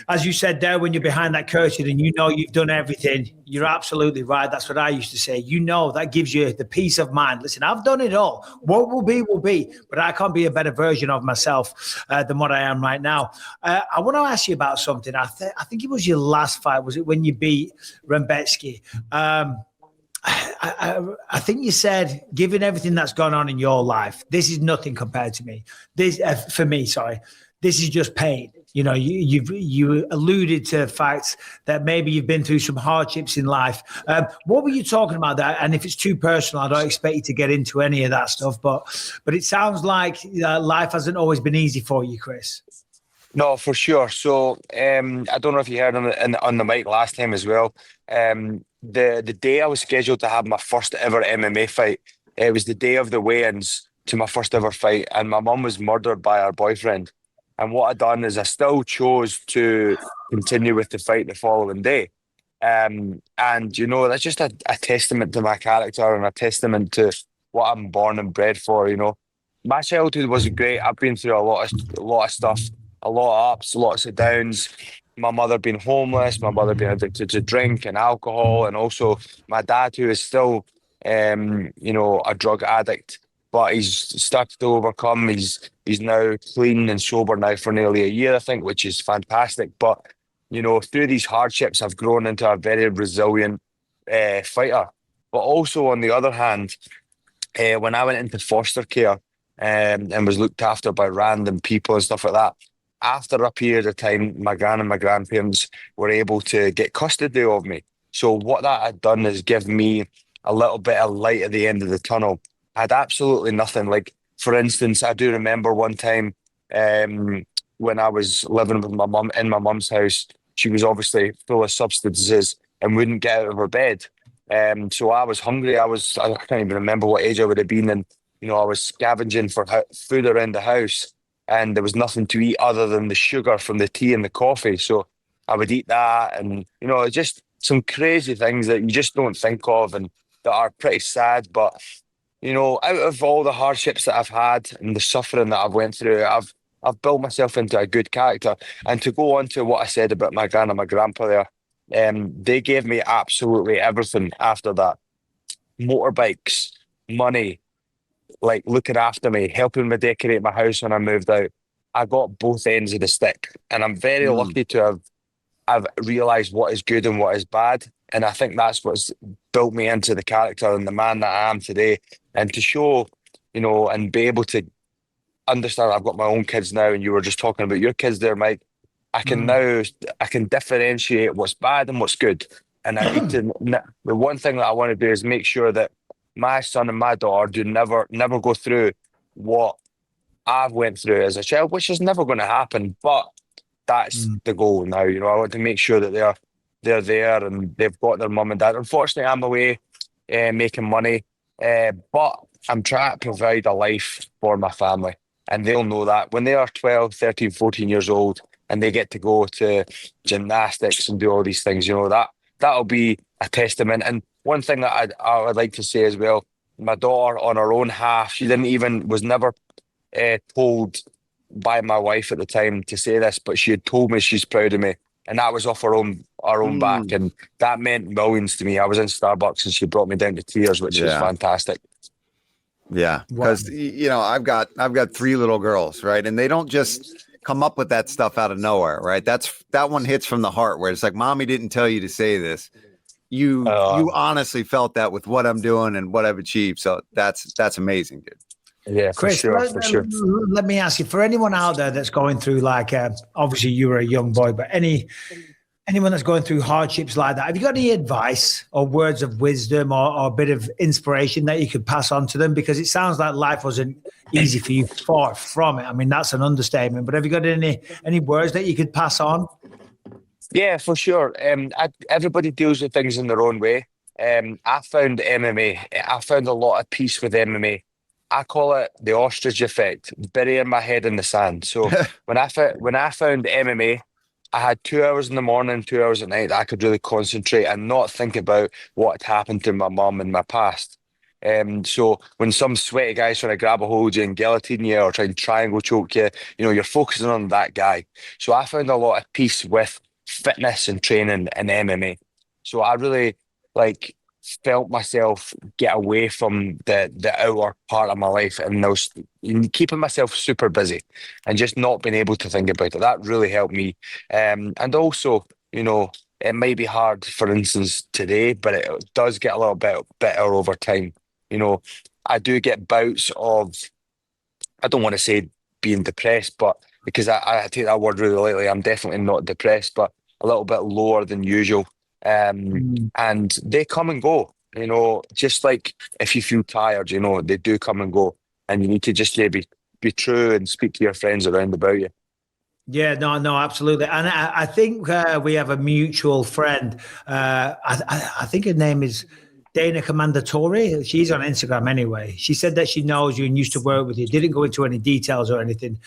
As you said there, when you're behind that curtain and you've done everything, you're absolutely right. That's what I used to say. That gives you the peace of mind. Listen, I've done it all. What will be, but I can't be a better version of myself than what I am right now. I want to ask you about something. I think it was your last fight. Was it when you beat Rembetsky? I think you said, given everything that's gone on in your life, this is nothing compared to me. This is just pain. You alluded to facts that maybe you've been through some hardships in life. What were you talking about there? And if it's too personal, I don't expect you to get into any of that stuff. But it sounds like life hasn't always been easy for you, Chris. No, for sure. So I don't know if you heard on the mic last time as well. The day I was scheduled to have my first ever MMA fight, it was the day of the weigh-ins to my first ever fight, and my mum was murdered by her boyfriend. And what I done is I still chose to continue with the fight the following day. And that's just a testament to my character and a testament to what I'm born and bred for. My childhood wasn't great. I've been through a lot of stuff, a lot of ups, lots of downs. My mother being homeless, my mother being addicted to drink and alcohol, and also my dad, who is still, a drug addict, but he's started to overcome. He's now clean and sober now for nearly a year, I think, which is fantastic. But you know, through these hardships, I've grown into a very resilient fighter. But also, on the other hand, when I went into foster care and was looked after by random people and stuff like that, after a period of time, my gran and my grandparents were able to get custody of me. So what that had done is give me a little bit of light at the end of the tunnel. I had absolutely nothing. Like, for instance, I do remember one time when I was living with my mum in my mum's house. She was obviously full of substances and wouldn't get out of her bed. So I was hungry. I can't even remember what age I would have been. And, you know, I was scavenging for food around the house, and there was nothing to eat other than the sugar from the tea and the coffee. So I would eat that, and, you know, just some crazy things that you just don't think of and that are pretty sad. But, you know, out of all the hardships that I've had and the suffering that I've went through, I've built myself into a good character. And to go on to what I said about my gran and my grandpa there, they gave me absolutely everything after that. Motorbikes, money, like looking after me, helping me decorate my house when I moved out. I got both ends of the stick, and I'm very lucky to have realised what is good and what is bad. And I think that's what's built me into the character and the man that I am today. And to show, you know, and be able to understand, I've got my own kids now, and you were just talking about your kids there, Mike. I can differentiate what's bad and what's good. And I need to, the one thing that I want to do is make sure that my son and my daughter do never go through what I've went through as a child, which is never going to happen. But that's the goal now. You know, I want to make sure that they're there and they've got their mum and dad. Unfortunately, I'm away making money, but I'm trying to provide a life for my family, and they'll know that when they are 12, 13, 14 years old and they get to go to gymnastics and do all these things, you know, that'll be a testament. And one thing that I would like to say as well, my daughter on her own half, she was never told by my wife at the time to say this, but she had told me she's proud of me, and that was off her own back, and that meant millions to me. I was in Starbucks and she brought me down to tears, which was fantastic. Yeah, because you know, I've got 3 little girls, right, and they don't just come up with that stuff out of nowhere, right? That one hits from the heart, where it's like, mommy didn't tell you to say this. You honestly felt that with what I'm doing and what I've achieved. So that's amazing, dude. Yeah, Chris, for sure. Let me ask you, for anyone out there that's going through, like, obviously you were a young boy, but anyone that's going through hardships like that, have you got any advice or words of wisdom or a bit of inspiration that you could pass on to them? Because it sounds like life wasn't easy for you, far from it. I mean, that's an understatement, but have you got any words that you could pass on? Yeah, for sure. Everybody deals with things in their own way. I found MMA, I found a lot of peace with MMA. I call it the ostrich effect, burying my head in the sand. So when I found MMA, I had 2 hours in the morning, 2 hours at night that I could really concentrate and not think about what had happened to my mum in my past. So when some sweaty guy's trying to grab a hold of you and guillotine you or try and triangle choke you, you know, you're focusing on that guy. So I found a lot of peace with fitness and training and MMA. So I really felt myself get away from the outer part of my life, and I was keeping myself super busy and just not being able to think about it. That really helped me. And also, you know, it might be hard, for instance, today, but it does get a little bit better over time. You know, I do get bouts of, I don't want to say being depressed, but because I take that word really lightly, I'm definitely not depressed, but a little bit lower than usual. And they come and go, you know, just like if you feel tired, you know, they do come and go, and you need to just be true and speak to your friends around about you. Yeah, no, absolutely. And I think we have a mutual friend. I think her name is Dana Commandatore. She's on Instagram anyway. She said that she knows you and used to work with you. Didn't go into any details or anything.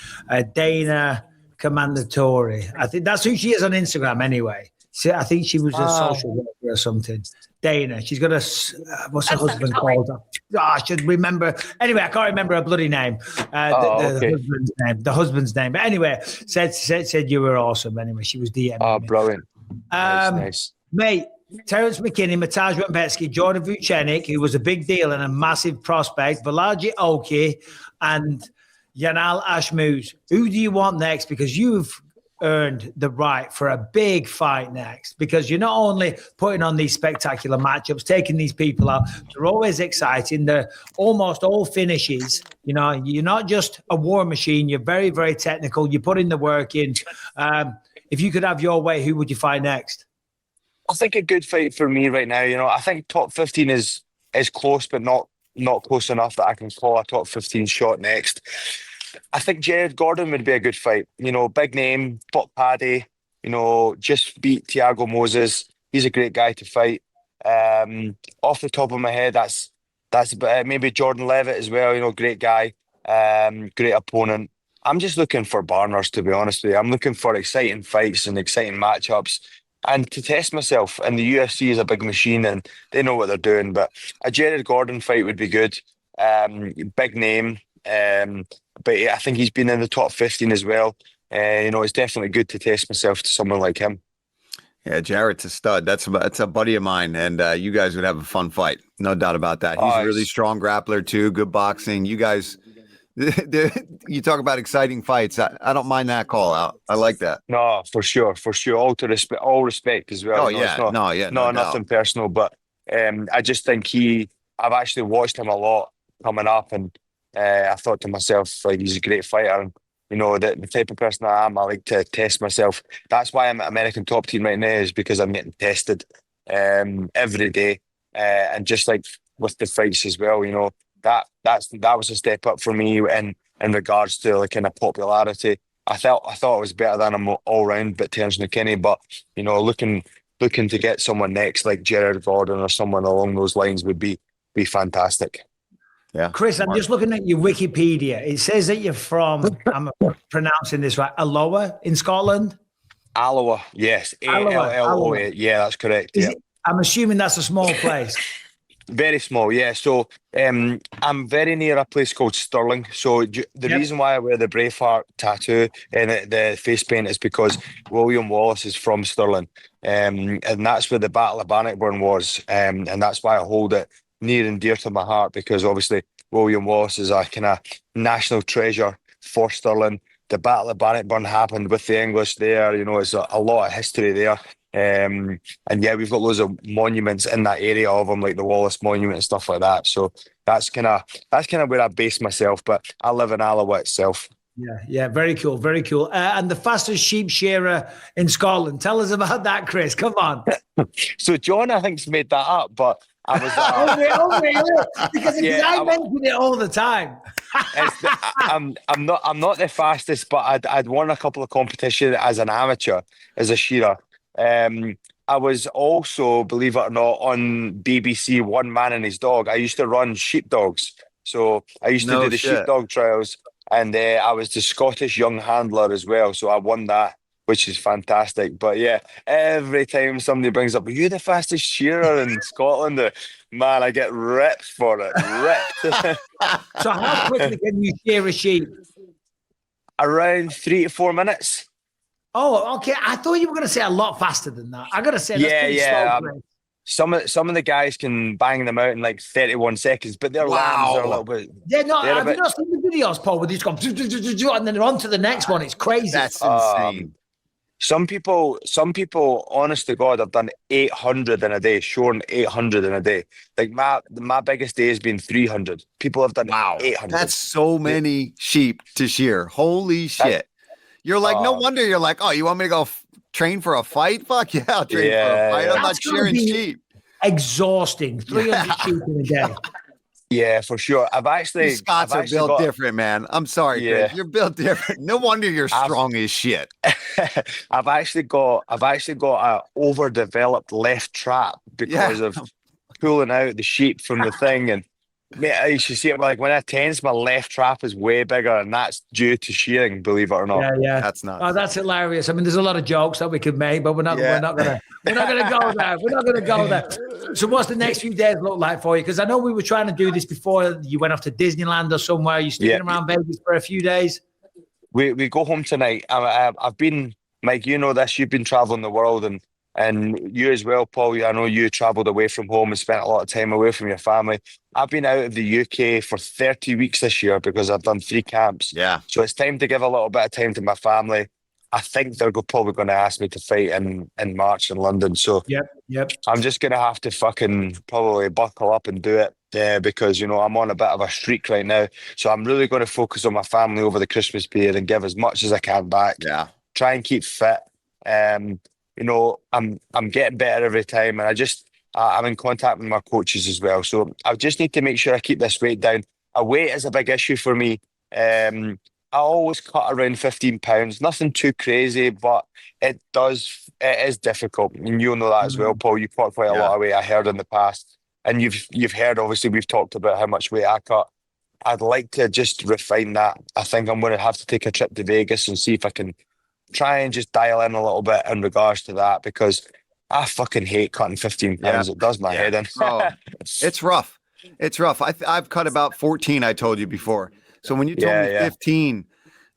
Dana Commandatore. I think that's who she is on Instagram anyway. So I think she was a social worker or something. Dana. She's got what's her husband called? I should remember. Anyway, I can't remember her bloody name. The husband's name. But anyway, said you were awesome. Anyway, she was DMing. Oh, brilliant. Nice. Mate, Terrance McKinney, Mateusz Rebecki, Jordan Vucenic, who was a big deal and a massive prospect, Balaji Oki, and Yanal Ashmouz. Who do you want next? Because you've earned the right for a big fight next, because you're not only putting on these spectacular matchups, taking these people out, they're always exciting. They're almost all finishes. You know, you're not just a war machine. You're very, very technical. You put in the work in. If you could have your way, who would you fight next? I think a good fight for me right now, you know, I think top 15 is close, but not close enough that I can call a top 15 shot next. I think Jared Gordon would be a good fight. You know, big name, fought Paddy, you know, just beat Thiago Moses. He's a great guy to fight. Off the top of my head, that's maybe Jordan Levitt as well, you know, great guy, great opponent. I'm just looking for barners, to be honest with you. I'm looking for exciting fights and exciting matchups and to test myself. And the UFC is a big machine and they know what they're doing. But a Jared Gordon fight would be good. Big name. But I think he's been in the top 15 as well. You know, it's definitely good to test myself to someone like him. Yeah, Jarrett's a stud. That's a buddy of mine, and you guys would have a fun fight. No doubt about that. He's a really strong grappler too, good boxing. You guys, you talk about exciting fights. I don't mind that call out. I like that. No, for sure. All respect as well. Oh, yeah. Nothing personal, but I just think I've actually watched him a lot coming up, and I thought to myself, like, he's a great fighter. And, you know, the type of person I am, I like to test myself. That's why I'm at American Top Team right now, is because I'm getting tested every day. And just like with the fights as well, you know, that was a step up for me in regards to like kind of popularity. I thought it was better than I'm all round, but Terrance McKinney. But, you know, looking to get someone next like Jared Gordon or someone along those lines would be fantastic. Yeah, Chris, I'm just looking at your Wikipedia. It says that you're from, I'm pronouncing this right, Alloa in Scotland? Alloa, yes. Alloa. Yeah, that's correct. Yeah. I'm assuming that's a small place. Very small, yeah. So I'm very near a place called Stirling. So the reason why I wear the Braveheart tattoo and the face paint is because William Wallace is from Stirling. And that's where the Battle of Bannockburn was. And that's why I hold it near and dear to my heart, because obviously William Wallace is a kind of national treasure for Stirling. The Battle of Bannockburn happened with the English there. You know, it's a lot of history there. And yeah, we've got loads of monuments in that area of them, like the Wallace Monument and stuff like that. So that's kind of where I base myself. But I live in Alloa itself. Yeah, very cool, very cool. And the fastest sheep shearer in Scotland. Tell us about that, Chris. Come on. So John, I think's made that up, but I was. Oh, really? Because I mention it all the time. I'm not the fastest, but I'd won a couple of competitions as an amateur, as a shearer. I was also, believe it or not, on BBC One Man and His Dog. I used to run sheepdogs. So I used to do the sheepdog trials, and I was the Scottish young handler as well. So I won that, which is fantastic. But yeah, every time somebody brings up, are you the fastest shearer in Scotland? Man, I get ripped for it. Ripped. So how quickly can you shear a sheep? Around 3 to 4 minutes. Oh, okay. I thought you were going to say a lot faster than that. I got to say, that's pretty slow. Some of the guys can bang them out in like 31 seconds, but their lambs are a little bit. Yeah, no, have you not seen the videos, Paul, where they just go and then they're on to the next one? It's crazy. That's insane. Some people, honest to God, have done 800 in a day, shorn 800 in a day. Like my biggest day has been 300. People have done 800. That's so many sheep to shear. Holy shit. You're like, no wonder you're like, oh, you want me to go train for a fight? Fuck yeah, I'll train for a fight. I'm not shearing sheep. Exhausting. 300 sheep in a day. Yeah, for sure. You Scots are built different, man. I'm sorry, Chris. You're built different. No wonder you're strong as shit. I've actually got a overdeveloped left trap because of pulling out the sheep from the thing. And mate, I used to see it like when I tense, my left trap is way bigger, and that's due to shearing, believe it or not. Yeah. That's nuts. Oh, that's hilarious. I mean, there's a lot of jokes that we could make, but we're not gonna go there. We're not gonna go there. So what's the next few days look like for you? Because I know we were trying to do this before you went off to Disneyland or somewhere. You sticking around Vegas for a few days? We go home tonight. I've been, Mike, you know this, you've been traveling the world, and you as well, Paul. I know you traveled away from home and spent a lot of time away from your family. I've been out of the UK for 30 weeks this year because I've done 3 camps. Yeah. So it's time to give a little bit of time to my family. I think they're probably going to ask me to fight in March in London. So Yep. I'm just going to have to fucking probably buckle up and do it because, I'm on a bit of a streak right now. So I'm really going to focus on my family over the Christmas period and give as much as I can back. Yeah. Try and keep fit. I'm getting better every time, and I'm in contact with my coaches as well. So I just need to make sure I keep this weight down. A weight is a big issue for me. I always cut around 15 pounds, nothing too crazy, but it is difficult. And you'll know that as well, Paul. You cut quite a lot of weight, I heard in the past. And you've heard, obviously, we've talked about how much weight I cut. I'd like to just refine that. I think I'm going to have to take a trip to Vegas and see if I can try and just dial in a little bit in regards to that, because I fucking hate cutting 15 pounds. It does my head in. Oh, it's rough. It's rough. I've cut about 14, I told you before. So when you told me 15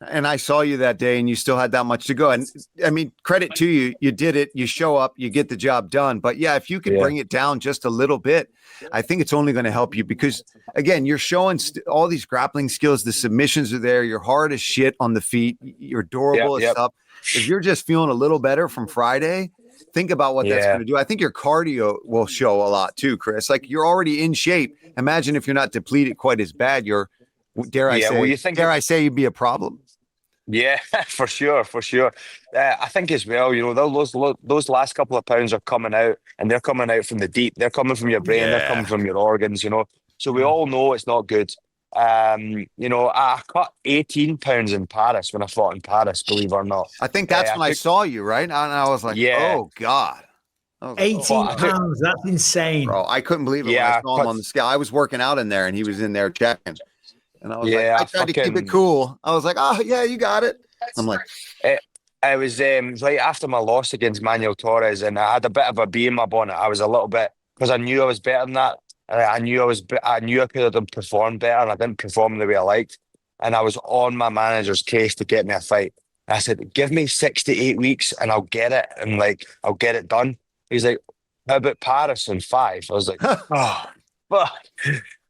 and I saw you that day and you still had that much to go, and I mean, credit to you, you did it, you show up, you get the job done. But yeah, if you can bring it down just a little bit, I think it's only going to help you, because again, you're showing all these grappling skills. The submissions are there. You're hard as shit on the feet. You're durable as stuff. If you're just feeling a little better from Friday, think about what that's going to do. I think your cardio will show a lot too, Chris. Like, you're already in shape. Imagine if you're not depleted quite as bad. Dare I say you'd be a problem? Yeah, for sure. I think as well, those last couple of pounds are coming out, and they're coming out from the deep. They're coming from your brain. They're coming from your organs, So we all know it's not good. I cut 18 pounds in Paris when I fought in Paris, believe it or not. I think that's when I saw you, right? And I was like, oh, God. 18 pounds. That's insane. Bro, I couldn't believe it when I saw him on the scale. I was working out in there, and he was in there checking. And I was like, I tried to keep it cool. I was like, oh, yeah, you got it. I'm like, I was right after my loss against Manuel Torres, and I had a bit of a bee in my bonnet. I was a little bit, because I knew I was better than that. I knew I could have performed better, and I didn't perform the way I liked. And I was on my manager's case to get me a fight. I said, give me 6 to 8 weeks and I'll get it. And I'll get it done. He's like, how about Paris in 5? I was like, oh, fuck.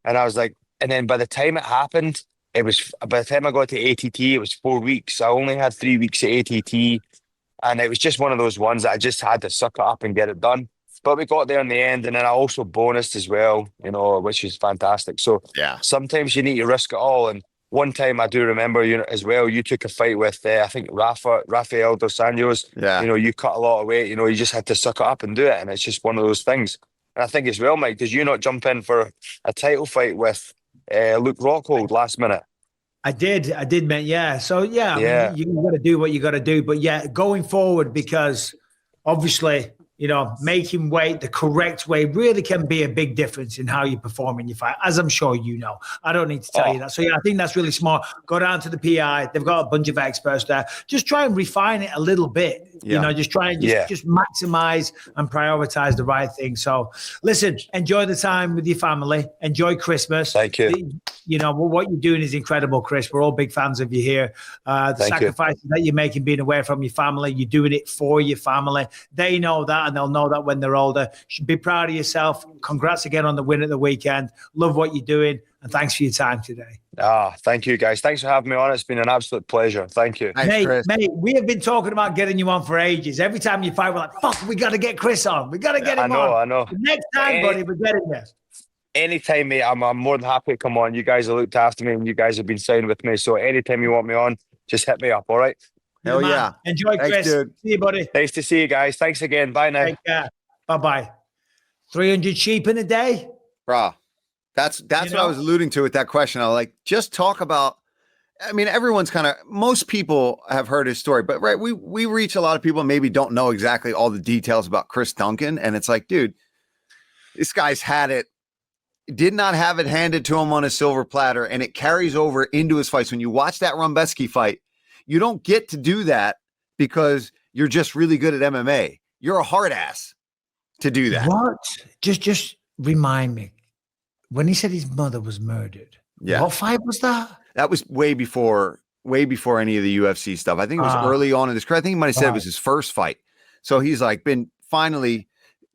And I was like, and then by the time it happened, by the time I got to ATT, it was 4 weeks. I only had 3 weeks at ATT. And it was just one of those ones that I just had to suck it up and get it done. But we got there in the end, and then I also bonused as well, which is fantastic. So sometimes you need to risk it all. And one time I do remember, as well, you took a fight with, I think, Rafael dos Anjos. Yeah. You cut a lot of weight. You just had to suck it up and do it. And it's just one of those things. And I think as well, Mike, did you not jump in for a title fight with Luke Rockhold last minute? I did, mate. Yeah. So, I mean, you got to do what you got to do. But, going forward, because obviously, making weight the correct way really can be a big difference in how you perform in your fight, as I'm sure you know. I don't need to tell you that. So, I think that's really smart. Go down to the PI. They've got a bunch of experts there. Just try and refine it a little bit. Just try and just maximize and prioritize the right thing. So, listen, enjoy the time with your family. Enjoy Christmas. Thank you. What you're doing is incredible, Chris. We're all big fans of you here. The sacrifices that you're making being away from your family, you're doing it for your family. They know that, and they'll know that when they're older. You should be proud of yourself. Congrats again on the win at the weekend. Love what you're doing, and thanks for your time today. Thank you, guys. Thanks for having me on. It's been an absolute pleasure. Thank you. Mate, we have been talking about getting you on for ages. Every time you fight, we're like, fuck, we got to get Chris on. We got to get him on. I know. The next time, buddy, we're getting there. Anytime, mate, I'm more than happy to come on. You guys have looked after me, and you guys have been sound with me. So anytime you want me on, just hit me up, all right? Hell yeah. Enjoy, Chris. Thanks, dude. See you, buddy. Nice to see you guys. Thanks again. Bye now. Take care. Bye-bye. 300 sheep in a day? Bro, that's what I was alluding to with that question. I was like, just talk about, I mean, most people have heard his story, but right, we reach a lot of people and maybe don't know exactly all the details about Chris Duncan. And it's like, dude, this guy's had it, did not have it handed to him on a silver platter, and it carries over into his fights. When you watch that Rumbeski fight, you don't get to do that because you're just really good at MMA. You're a hard ass to do that. What? Just remind me. When he said his mother was murdered, what fight was that? That was way before any of the UFC stuff. I think it was early on in his career. I think he might have said it was his first fight. So he's like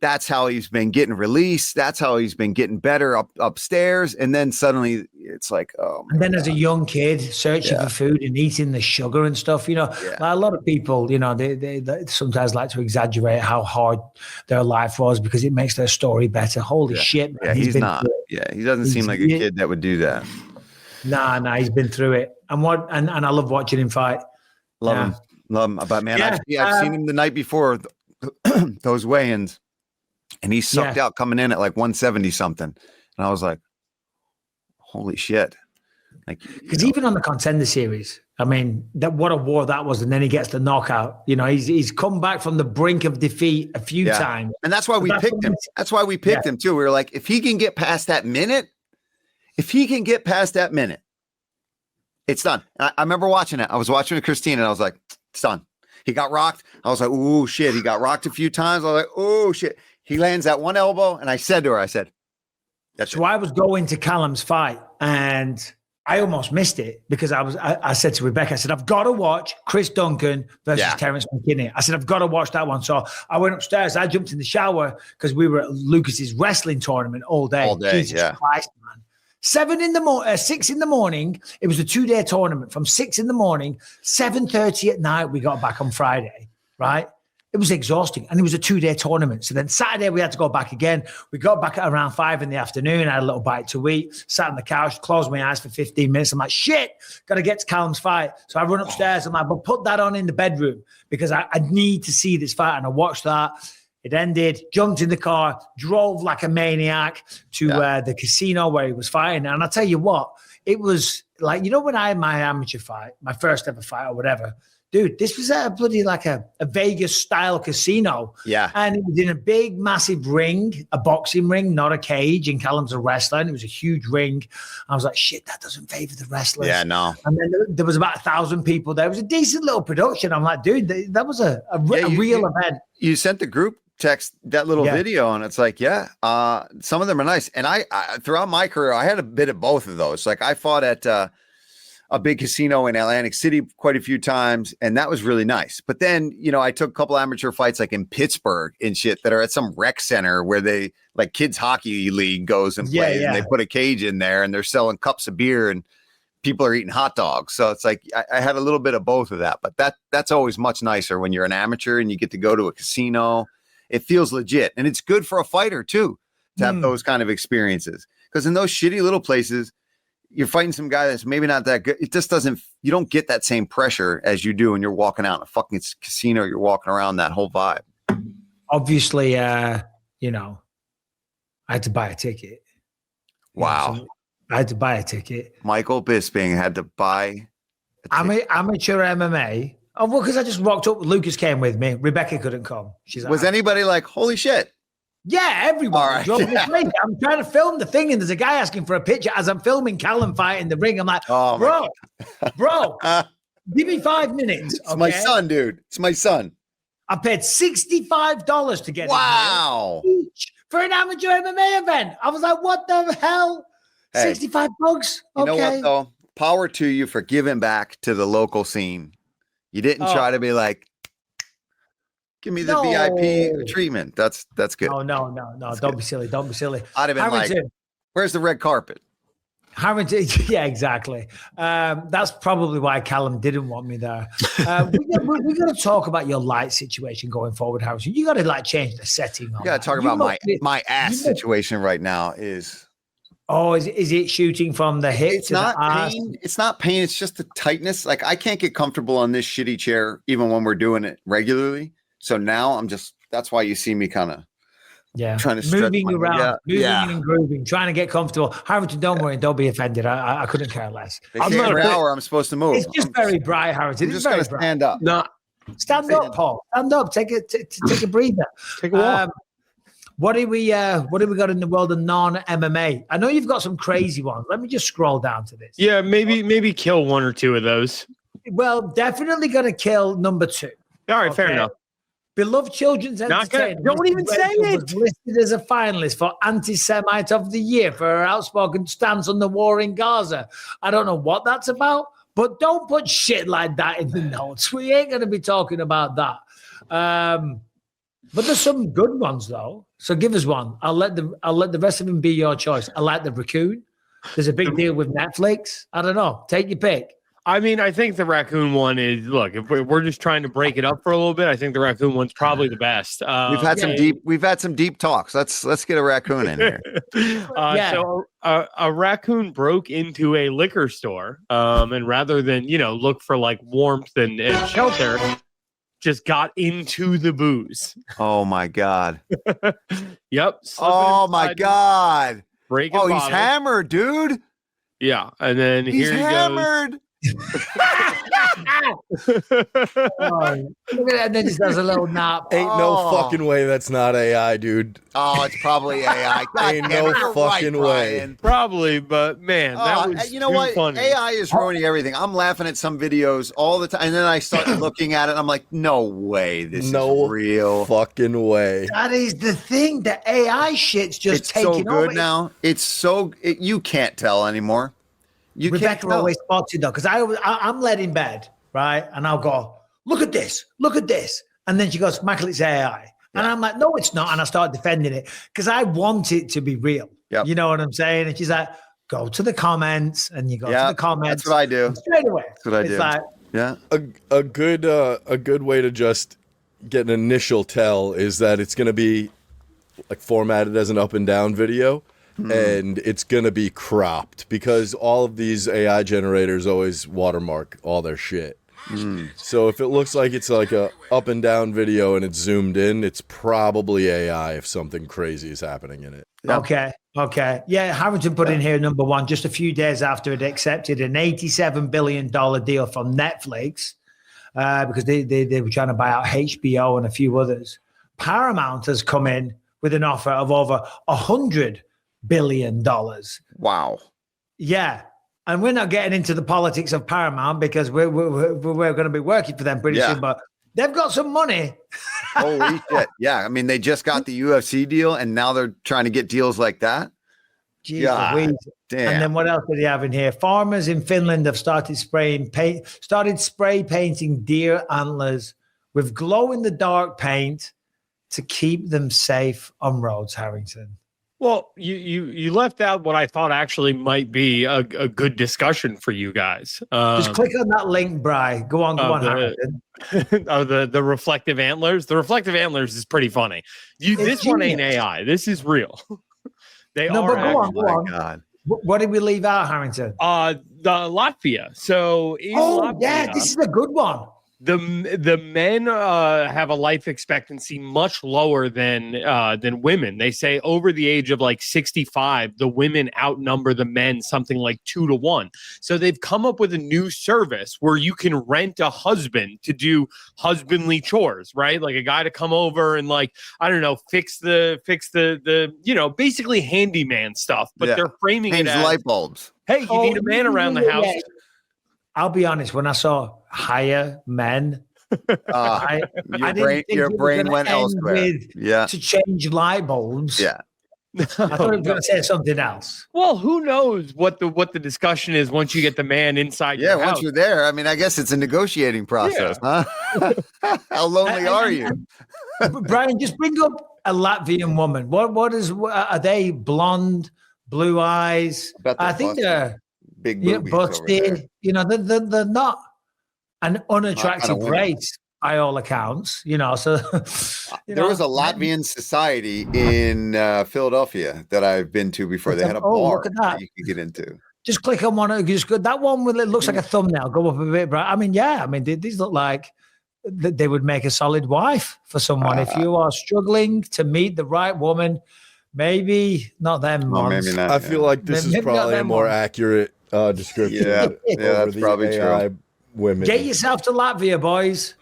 that's how he's been getting released. That's how he's been getting better upstairs. And then suddenly it's like, oh. And then as a young kid, searching for food and eating the sugar and stuff, like a lot of people, they sometimes like to exaggerate how hard their life was because it makes their story better. Holy shit, man. Yeah, he's not. Yeah, he doesn't seem like a kid that would do that. Nah, he's been through it. And I love watching him fight. Love him. But man, I've seen him the night before those weigh-ins, and he sucked out coming in at like 170 something. And I was like, holy shit. Like, because even on the Contender Series, I mean, what a war that was. And then he gets the knockout. He's come back from the brink of defeat a few times. And that's why we picked him. That's why we picked him too. We were like, if he can get past that minute, it's done. I remember watching it. I was watching with Christine and I was like, it's done. He got rocked. I was like, oh shit. He got rocked a few times. I was like, oh shit. He lands that one elbow. And I said to her, I was going to Callum's fight and I almost missed it because I said to Rebecca, I said, I've got to watch Chris Duncan versus Terrance McKinney. I said, I've got to watch that one. So I went upstairs. I jumped in the shower because we were at Lucas's wrestling tournament all day. Jesus Christ, man. 6 in the morning. It was a 2-day tournament from 6 in the morning, 7:30 at night. We got back on Friday, right? It was exhausting. And it was a 2-day tournament. So then Saturday we had to go back again. We got back at around 5 in the afternoon. I had a little bite to eat, sat on the couch, closed my eyes for 15 minutes. I'm like, shit, got to get to Callum's fight. So I run upstairs. I'm like, but put that on in the bedroom because I need to see this fight. And I watched that. It ended, jumped in the car, drove like a maniac to the casino where he was fighting. And I'll tell you what, it was like, when I had my amateur fight, my first ever fight or whatever, dude, this was a bloody like a Vegas style casino. Yeah. And it was in a big, massive ring, a boxing ring, not a cage. And Callum's a wrestler. And it was a huge ring. I was like, shit, that doesn't favor the wrestlers. Yeah, no. And then there was about 1,000 people there. It was a decent little production. I'm like, dude, that was a real event. You sent the group text that little video and it's like, some of them are nice. And I throughout my career, I had a bit of both of those. Like I fought at a big casino in Atlantic City quite a few times, and that was really nice. But then, I took a couple amateur fights like in Pittsburgh and shit that are at some rec center where they like kids hockey league goes and plays and they put a cage in there and they're selling cups of beer and people are eating hot dogs. So it's like I had a little bit of both of that, but that's always much nicer when you're an amateur and you get to go to a casino. It feels legit. And it's good for a fighter too, to have those kind of experiences. Because in those shitty little places, you're fighting some guy that's maybe not that good. It just you don't get that same pressure as you do when you're walking out in a fucking casino. You're walking around that whole vibe. Obviously, I had to buy a ticket. Wow. I had to buy a ticket. Michael Bisping had to buy a ticket. Amateur MMA. Oh, well, because I just walked up. Lucas came with me. Rebecca couldn't come. She's like, was anybody like, holy shit? Yeah, everyone. All right. I'm trying to film the thing, and there's a guy asking for a picture as I'm filming Callum fight in the ring. I'm like, bro, give me 5 minutes. It's my son, dude. It's my son. I paid $65 to get each for an amateur MMA event. I was like, what the hell? Hey, $65? Okay. You know what, though? Power to you for giving back to the local scene. You didn't try to be like, give me the VIP treatment. That's good. No. Don't be silly. Don't be silly. I'd have been like, where's the red carpet? Harrington, yeah, exactly. That's probably why Callum didn't want me there. We're going to talk about your light situation going forward, Harrington. You got to change the setting. You got to talk about my ass situation right now is. Oh, is it shooting from the hip? It's not pain. It's not pain. It's just the tightness. Like I can't get comfortable on this shitty chair, even when we're doing it regularly. So now that's why you see me kind of trying to moving around, and grooving, trying to get comfortable. Harrington, don't worry, don't be offended. I couldn't care less. Every hour I'm supposed to move. It's just very bright, Harrington. I'm just going to stand up. No, stand up, Paul. Stand up. Take a breather. Take a walk. What do we got in the world of non-MMA? I know you've got some crazy ones. Let me just scroll down to this. Yeah, maybe kill one or two of those. Well, definitely going to kill number 2. All right, fair enough. Beloved Children's Entertainment. Don't even say it. Was listed as a finalist for Anti-Semite of the Year for her outspoken stance on the war in Gaza. I don't know what that's about, but don't put shit like that in the notes. We ain't going to be talking about that. But there's some good ones though. So give us one. I'll let the rest of them be your choice. I like the raccoon. there's a big deal with Netflix. I don't know. Take your pick. I mean, I think the raccoon one is, look, if we're just trying to break it up for a little bit, I think the raccoon one's probably the best. We've had some deep talks. Let's get a raccoon in here. So a raccoon broke into a liquor store, and rather than, look for like warmth and shelter, just got into the booze. Oh my God. Yep. Oh my God. Breaking he's bottles. hammered, dude. Yeah. And then He's here he hammered. goes. And then just does a little nap. Ain't no fucking way that's not AI, dude. Oh, it's probably AI. Ain't no fucking way. Brian. Probably, but man, that was you know what? funny. AI is ruining everything. I'm laughing at some videos all the time, and then I start looking at it. And I'm like, no way, this is real. Fucking way. That is the thing. The AI shit's just It's taking so good over. now. It's you can't tell anymore. Rebecca always spots it though, because I'm led in bed, right? And I'll go, look at this. And then she goes, Michael, it's AI. And I'm like, no, it's not. And I start defending it because I want it to be real. Yep. You know what I'm saying? And she's like, go to the comments. And you go to the comments. That's what I do. Straight away. That's what I do. Like, A good way to just get an initial tell is that it's going to be like formatted as an up and down video. And it's going to be cropped because all of these AI generators always watermark all their shit. So if it looks like it's like a up and down video and it's zoomed in, it's probably AI if something crazy is happening in it. Okay. Yeah, Harrington put in here number one, just a few days after it accepted an $87 billion deal from Netflix because they were trying to buy out HBO and a few others. Paramount has come in with an offer of over $100 billion. Wow. Yeah. And we're not getting into the politics of Paramount because we're going to be working for them pretty soon, but they've got some money. Holy shit. Yeah. I mean, they just got the UFC deal and now they're trying to get deals like that. Jeez, damn. And then what else do they have in here? Farmers in Finland have started spray painting deer antlers with glow-in-the-dark paint to keep them safe on roads, Harrington. Well, you left out what I thought actually might be a good discussion for you guys. Just click on that link, Bri. Go on, Harrington. The reflective antlers. The reflective antlers is pretty funny. This one ain't AI. This is real. They are. But go on. God. What did we leave out, Harrington? The Latvia. So Latvia, this is a good one. The men have a life expectancy much lower than women. They say over the age of like 65, the women outnumber the men something like 2 to 1. So they've come up with a new service where you can rent a husband to do husbandly chores, right? Like a guy to come over and like, I don't know, fix the basically handyman stuff. But they're framing it as light bulbs. Hey, you need a man around the house. I'll be honest. When I saw hire men, your brain went elsewhere. To change light bulbs. Yeah. I thought it was going to say something else. Well, who knows what the discussion is once you get the man inside your house. Once you're there, I mean, I guess it's a negotiating process, huh? How lonely are you? Brian, just bring up a Latvian woman. Are they blonde, blue eyes? I think they're big boobies busty. They're not an unattractive race by all accounts. So there was a Latvian society in Philadelphia that I've been to before. They had a bar that you could get into. Just click on one. That one with it looks like a thumbnail. Go up a bit, bro. These look like they would make a solid wife for someone. If you are struggling to meet the right woman, maybe not them. Maybe not. I feel like this is probably a more accurate description. Yeah, that's probably true. Women. Get yourself to Latvia, boys.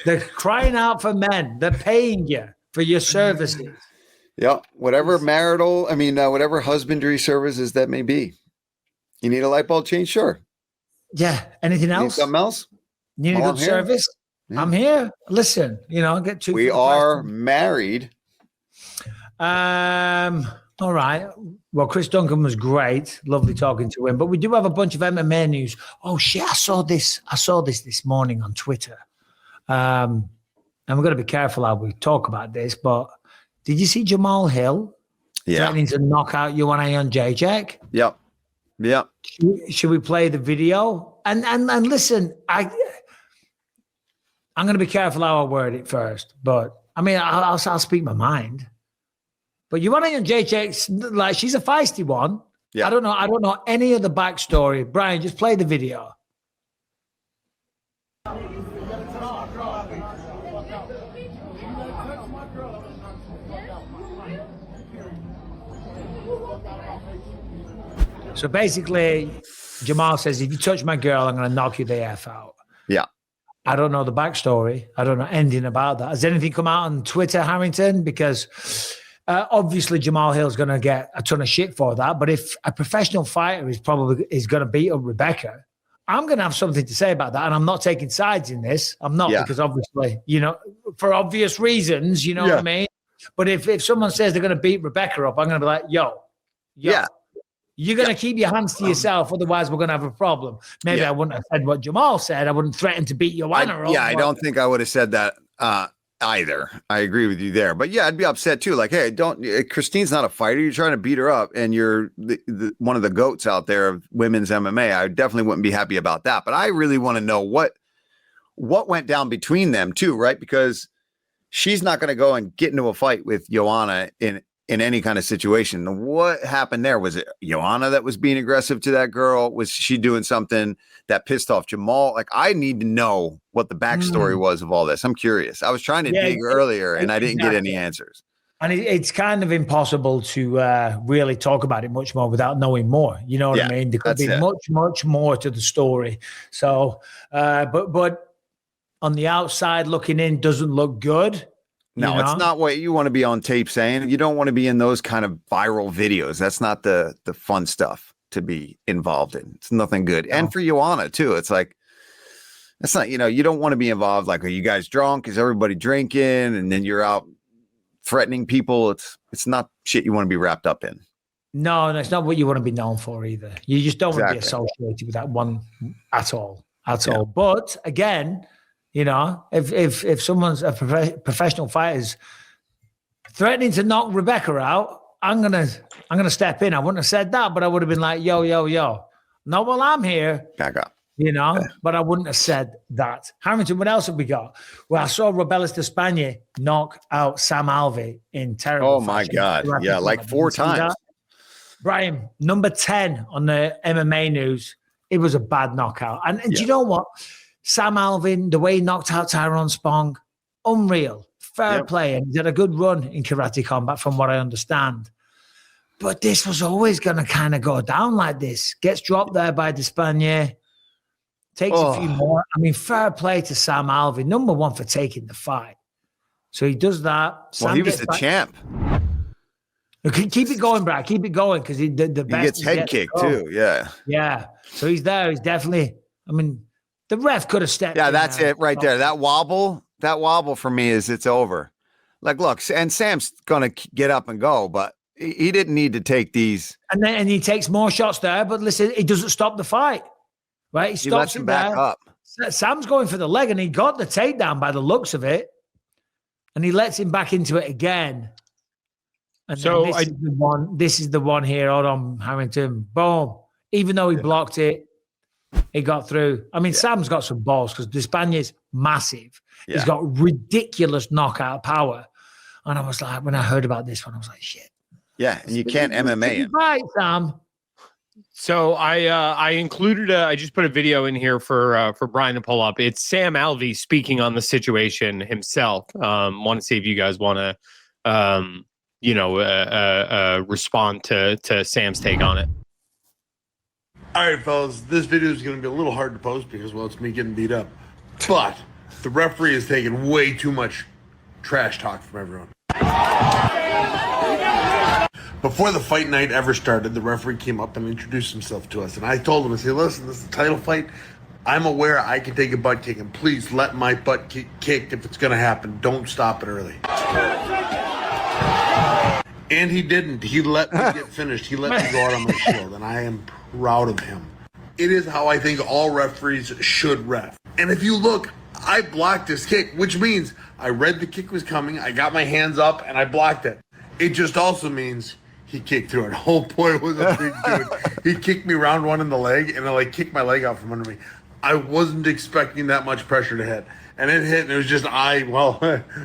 They're crying out for men. They're paying you for your services. Yeah, whatever whatever husbandry services that may be. You need a light bulb change? Sure. Yeah. Anything else? Need something else? Need a good service? Yeah. I'm here. Listen, get to. We are married. All right. Well, Chris Duncan was great. Lovely talking to him. But we do have a bunch of MMA news. Oh shit! I saw this this morning on Twitter. And we're going to be careful how we talk about this. But did you see Jamahal Hill threatening to knock out Joanna Jędrzejczyk? Yep. Yeah. Should we play the video? And listen, I'm going to be careful how I word it first, but I mean, I'll speak my mind. But Joanna Jędrzejczyk, like, she's a feisty one. Yeah. I don't know any of the backstory. Brian, just play the video. So basically, Jamahal says, if you touch my girl, I'm going to knock you the F out. Yeah. I don't know the backstory. I don't know anything about that. Has anything come out on Twitter, Harrington? Because obviously Jamahal Hill's going to get a ton of shit for that. But if a professional fighter is going to beat up Rebecca, I'm going to have something to say about that. And I'm not taking sides in this. I'm not, because obviously, for obvious reasons, you know what I mean? But if someone says they're going to beat Rebecca up, I'm going to be like, yo. You're going to keep your hands to yourself, otherwise we're going to have a problem. Maybe I wouldn't have said what Jamahal said. I wouldn't threaten to beat Joanna up. Yeah, I don't think I would have said that either. I agree with you there. But yeah, I'd be upset too. Like, hey, Christine's not a fighter. You're trying to beat her up, and you're one of the GOATs out there of women's MMA. I definitely wouldn't be happy about that. But I really want to know what went down between them too, right? Because she's not going to go and get into a fight with Joanna in any kind of situation. What happened there? Was it Joanna that was being aggressive to that girl? Was she doing something that pissed off Jamahal? Like, I need to know what the backstory was of all this. I'm curious. I was trying to dig earlier and I didn't get any answers. And it's kind of impossible to really talk about it much more without knowing more. You know what I mean? There could be much more to the story. So, but on the outside looking in doesn't look good. No, it's not what you want to be on tape saying. You don't want to be in those kind of viral videos. That's not the fun stuff to be involved in. It's nothing good. No. And for Joanna too, it's like, that's not, you don't want to be involved. Like, are you guys drunk? Is everybody drinking? And then you're out threatening people. It's not shit you want to be wrapped up in. No, it's not what you want to be known for either. You just don't want to be associated with that one at all. But again, if someone's a professional fighter's threatening to knock Rebecca out, I'm gonna step in. I wouldn't have said that, but I would have been like, yo. Not while I'm here. Back up. But I wouldn't have said that. Harrington, what else have we got? Well, I saw Robelis Despaigne knock out Sam Alvey in terrible fashion. God. Yeah, like 4 times. Brian, number 10 on the MMA news. It was a bad knockout. And do you know what? Sam Alvey, the way he knocked out Tyrone Spong, unreal. Fair play. And he's had a good run in karate combat from what I understand. But this was always going to kind of go down like this. Gets dropped there by Despaigne. Takes a few more. I mean, fair play to Sam Alvey. Number 1 for taking the fight. So he does that. Well, he was the champ. Keep it going, Brad. Keep it going, because the best. He gets head kicked too. Yeah. Yeah. So he's there. He's definitely, the ref could have stepped in. Yeah, that's it right there. That wobble for me is it's over. Like, look, and Sam's going to get up and go, but he didn't need to take these. And he takes more shots there, but listen, he doesn't stop the fight, right? He lets him back up. Sam's going for the leg, and he got the takedown by the looks of it, and he lets him back into it again. And so this is the one here. Hold on, Harrington. Boom. Even though he blocked it, he got through. Sam's got some balls, because Despaigne's massive. Yeah. He's got ridiculous knockout power. And I was like, when I heard about this one, I was like, shit. Yeah, and you can't MMA him. Right, Sam. So I included I just put a video in here for Brian to pull up. It's Sam Alvey speaking on the situation himself. Want to see if you guys want to, respond to Sam's take on it. All right, fellas, this video is going to be a little hard to post because, well, it's me getting beat up. But the referee is taking way too much trash talk from everyone. Before the fight night ever started, the referee came up and introduced himself to us. And I told him, I said, listen, this is the title fight. I'm aware I can take a butt kick, and please let my butt get kicked if it's going to happen. Don't stop it early. And he didn't. He let me get finished. He let me go out on my shield, and I am proud of him. It is how I think all referees should ref. And if you look, I blocked this kick, which means I read the kick was coming, I got my hands up, and I blocked it. It just also means He kicked through it. Oh boy, was a big dude. He kicked me round one in the leg, and it kicked my leg out from under me. I wasn't expecting that much pressure to hit, and it hit, and it was just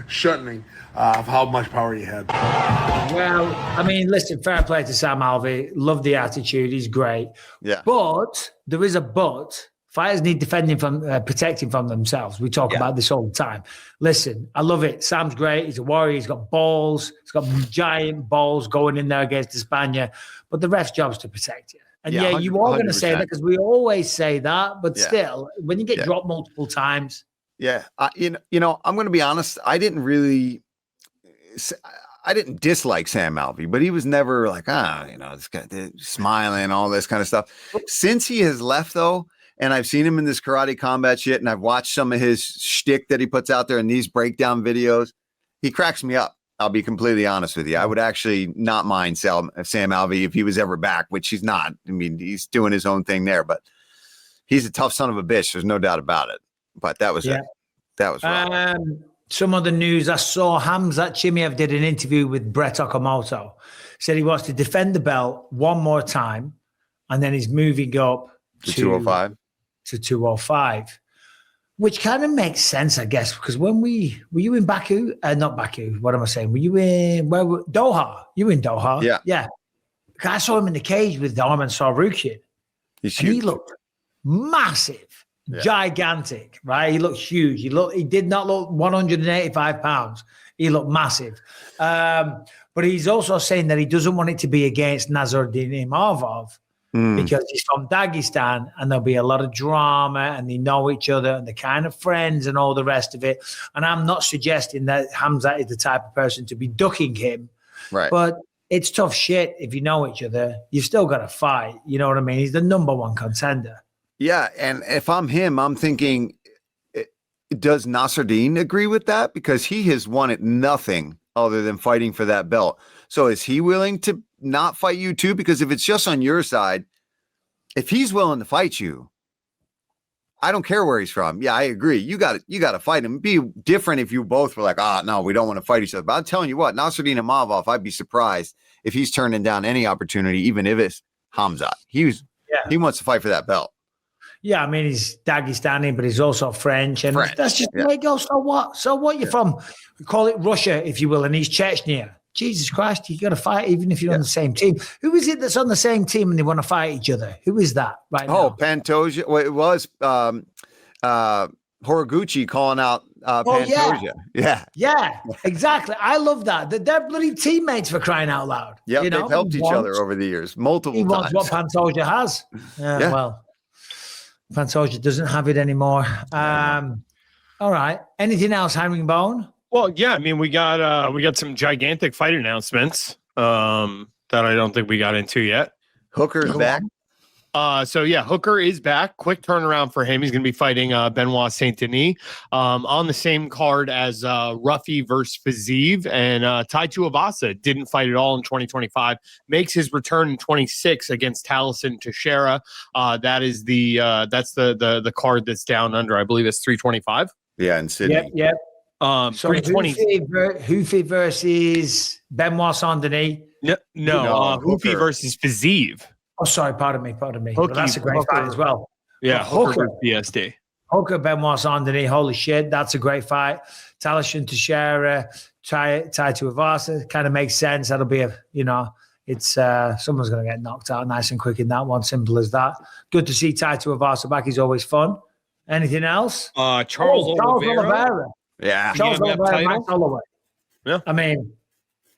shutting of how much power he had. Well, I mean, listen, fair play to Sam Alvey. Love the attitude. He's great. Yeah. But there is a but. Fighters need protecting from themselves. We talk about this all the time. Listen, I love it. Sam's great. He's a warrior. He's got balls. He's got giant balls going in there against Despaigne. But the ref's job is to protect you. And you are going to say that because we always say that. But still, when you get dropped multiple times. Yeah. I'm going to be honest. I didn't dislike Sam Alvey, but he was never like, this guy smiling, all this kind of stuff. Since he has left, though, and I've seen him in this karate combat shit, and I've watched some of his shtick that he puts out there in these breakdown videos. He cracks me up. I'll be completely honest with you. I would actually not mind Sam Alvey if he was ever back, which he's not. I mean, he's doing his own thing there, but he's a tough son of a bitch. There's no doubt about it. But that was it. That was rough. Some other news. I saw Khamzat Chimaev did an interview with Brett Okamoto. Said he wants to defend the belt one more time, and then he's moving up to 205. To 205, which kind of makes sense, I guess, because when were you in Baku? Not Baku. What am I saying? Were you in Doha? You were in Doha? Yeah. I saw him in the cage with Arman Sarukian. He looked massive, gigantic, right? He looked huge. He did not look 185 pounds. He looked massive. But he's also saying that he doesn't want it to be against Nasruddin Imavov. Because he's from Dagestan and there'll be a lot of drama and they know each other and they're kind of friends and all the rest of it. And I'm not suggesting that Khamzat is the type of person to be ducking him. Right. But it's tough shit if you know each other. You've still got to fight. You know what I mean? He's the number one contender. Yeah. And if I'm him, I'm thinking, does Nasruddin agree with that? Because he has wanted nothing other than fighting for that belt. So is he willing to not fight you too? Because if it's just on your side, if he's willing to fight you, I don't care where he's from. Yeah, I agree. You got to fight him. It'd be different if you both were like, no, we don't want to fight each other. But I'm telling you what, Nasruddin Imavov, I'd be surprised if he's turning down any opportunity, even if it's Khamzat. He wants to fight for that belt. Yeah, I mean, he's Dagestani, but he's also French. And that's just the way it goes. So what? So what? You're from, we call it Russia, if you will, and he's Chechnya. Jesus Christ, you got to fight even if you're on the same team. Who is it that's on the same team and they want to fight each other? Who is that right now? Oh, Pantoja. Well, it was Horiguchi calling out Pantoja. Yeah, exactly. I love that. They're bloody teammates, for crying out loud. Yeah, they've helped each other over the years, multiple times. He wants what Pantoja has. Well, Pantoja doesn't have it anymore. All right. Anything else, Herringbone? Well, yeah, I mean, we got some gigantic fight announcements that I don't think we got into yet. Hooker's back. Hooker is back. Quick turnaround for him. He's going to be fighting Benoit Saint Denis on the same card as Ruffy versus Fiziev, and Tai Tuivasa didn't fight at all in 2025. Makes his return in 26 against Taliesin Teixeira. That is that's the card that's down under. I believe it's 325. Yeah, in Sydney. Yep. So 320. Houfi versus Benoit Saint Denis. No, Houfi versus Fiziev. Oh, sorry. Pardon me. Well, that's a great fight as well. Yeah, Hooker BSD. Hooker, Benoit Saint Denis. Holy shit, that's a great fight. Taliesin Teixeira, Tai Tuivasa. Kind of makes sense. That'll be it's someone's going to get knocked out nice and quick in that one. Simple as that. Good to see Tai Tuivasa back. He's always fun. Anything else? Charles Oliveira. Yeah. Charles Oliveira, Max Holloway. Yeah. I mean,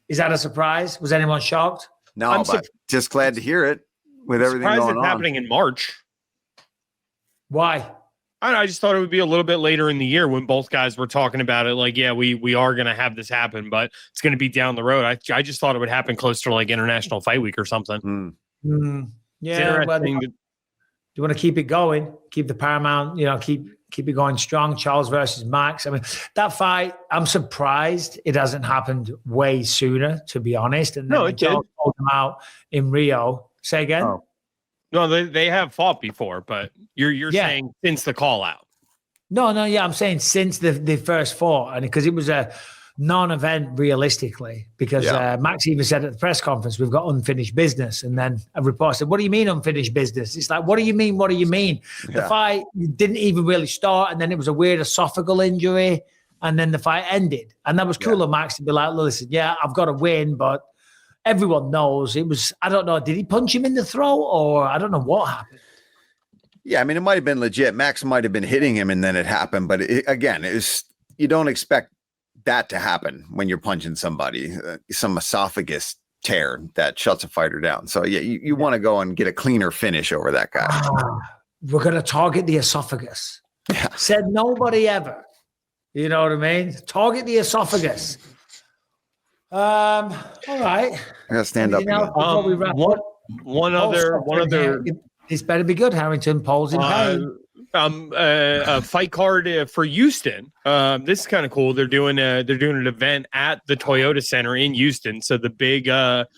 is that a surprise? Was anyone shocked? No, but just glad to hear it with everything going on. Happening in March. Why? I just thought it would be a little bit later in the year when both guys were talking about it. Like, yeah, we are going to have this happen, but it's going to be down the road. I just thought it would happen close to like International Fight Week or something. Yeah. Well, do you want to keep it going? Keep the Paramount, keep it going strong. Charles versus Max. I mean, that fight, I'm surprised it hasn't happened way sooner, to be honest. And then it did. Pulled them out in Rio. Say again? Oh. No, they have fought before, but you're saying since the call out. No, yeah, I'm saying since the first fought, and because it was non-event realistically, because Max even said at the press conference, we've got unfinished business. And then a reporter said, what do you mean unfinished business? It's like, what do you mean? What do you mean? The fight didn't even really start. And then it was a weird esophageal injury. And then the fight ended. And that was cool of Max to be like, listen, I've got to win, but everyone knows it was, I don't know, did he punch him in the throat or I don't know what happened? Yeah, I mean, it might have been legit. Max might have been hitting him and then it happened. But you don't expect that to happen when you're punching somebody, some esophagus tear that shuts a fighter down. So you want to go and get a cleaner finish over that guy. We're going to target the esophagus. Said nobody ever. You know what I mean? Target the esophagus. All right. I gotta stand up. One other. This better be good, Harrington. Paul's in pain. A fight card for Houston. This is kind of cool. They're doing an event at the Toyota Center in Houston. So the big, the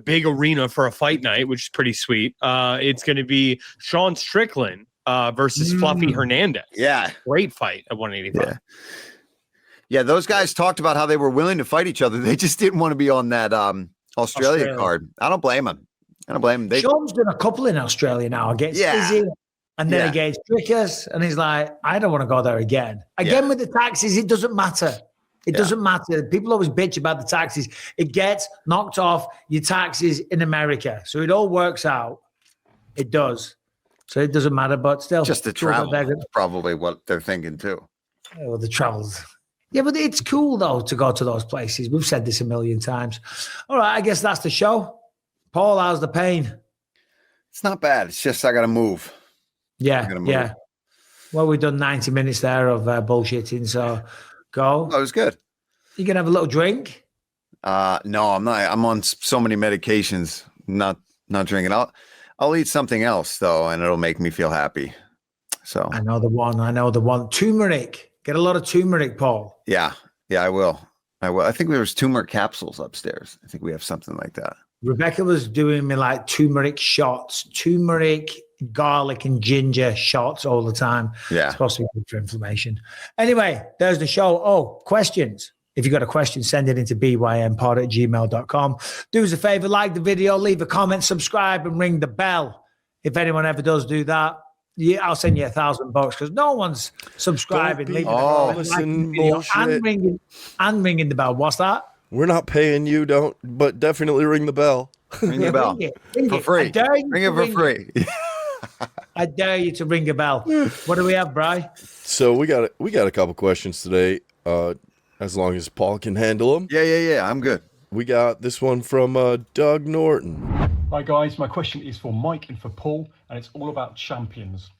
big arena for a fight night, which is pretty sweet. It's going to be Sean Strickland versus Fluffy Hernandez. Yeah, great fight at 185. Yeah, those guys talked about how they were willing to fight each other. They just didn't want to be on that Australia card. I don't blame them. Sean's done a couple in Australia now against Izzy. And then against Drickers, and he's like, I don't want to go there again. With the taxes, it doesn't matter. It doesn't matter. People always bitch about the taxes. It gets knocked off your taxes in America. So it all works out. It does. So it doesn't matter, but still. Just the travel. That's probably what they're thinking too. Yeah, well, the travels. Yeah, but it's cool, though, to go to those places. We've said this a million times. All right, I guess that's the show. Paul, how's the pain? It's not bad. It's just I got to move. Yeah. Well, we've done 90 minutes there of bullshitting, so go. That was good. You can have a little drink? No, I'm not. I'm on so many medications. Not drinking. I'll eat something else though, and it'll make me feel happy. So I know the one. Turmeric. Get a lot of turmeric, Paul. Yeah, I will. I think there was turmeric capsules upstairs. I think we have something like that. Rebecca was doing me like turmeric shots, turmeric, garlic and ginger shots all the time. Yeah. It's supposed to be good for inflammation. Anyway, there's the show. Oh, questions. If you've got a question, send it into bympod@gmail.com. Do us a favor, like the video, leave a comment, subscribe, and ring the bell. If anyone ever does do that, I'll send you $1,000 because no one's subscribing. Listen, bullshit. And ringing the bell. What's that? We're not paying you, but definitely ring the bell. Ring the bell. Ring for free. Ring it for free. I dare you to ring a bell. What do we have, Bri? So we got a couple questions today. As long as Paul can handle them. Yeah. I'm good. We got this one from Doug Norton. Hi guys, my question is for Mike and for Paul, and it's all about champions.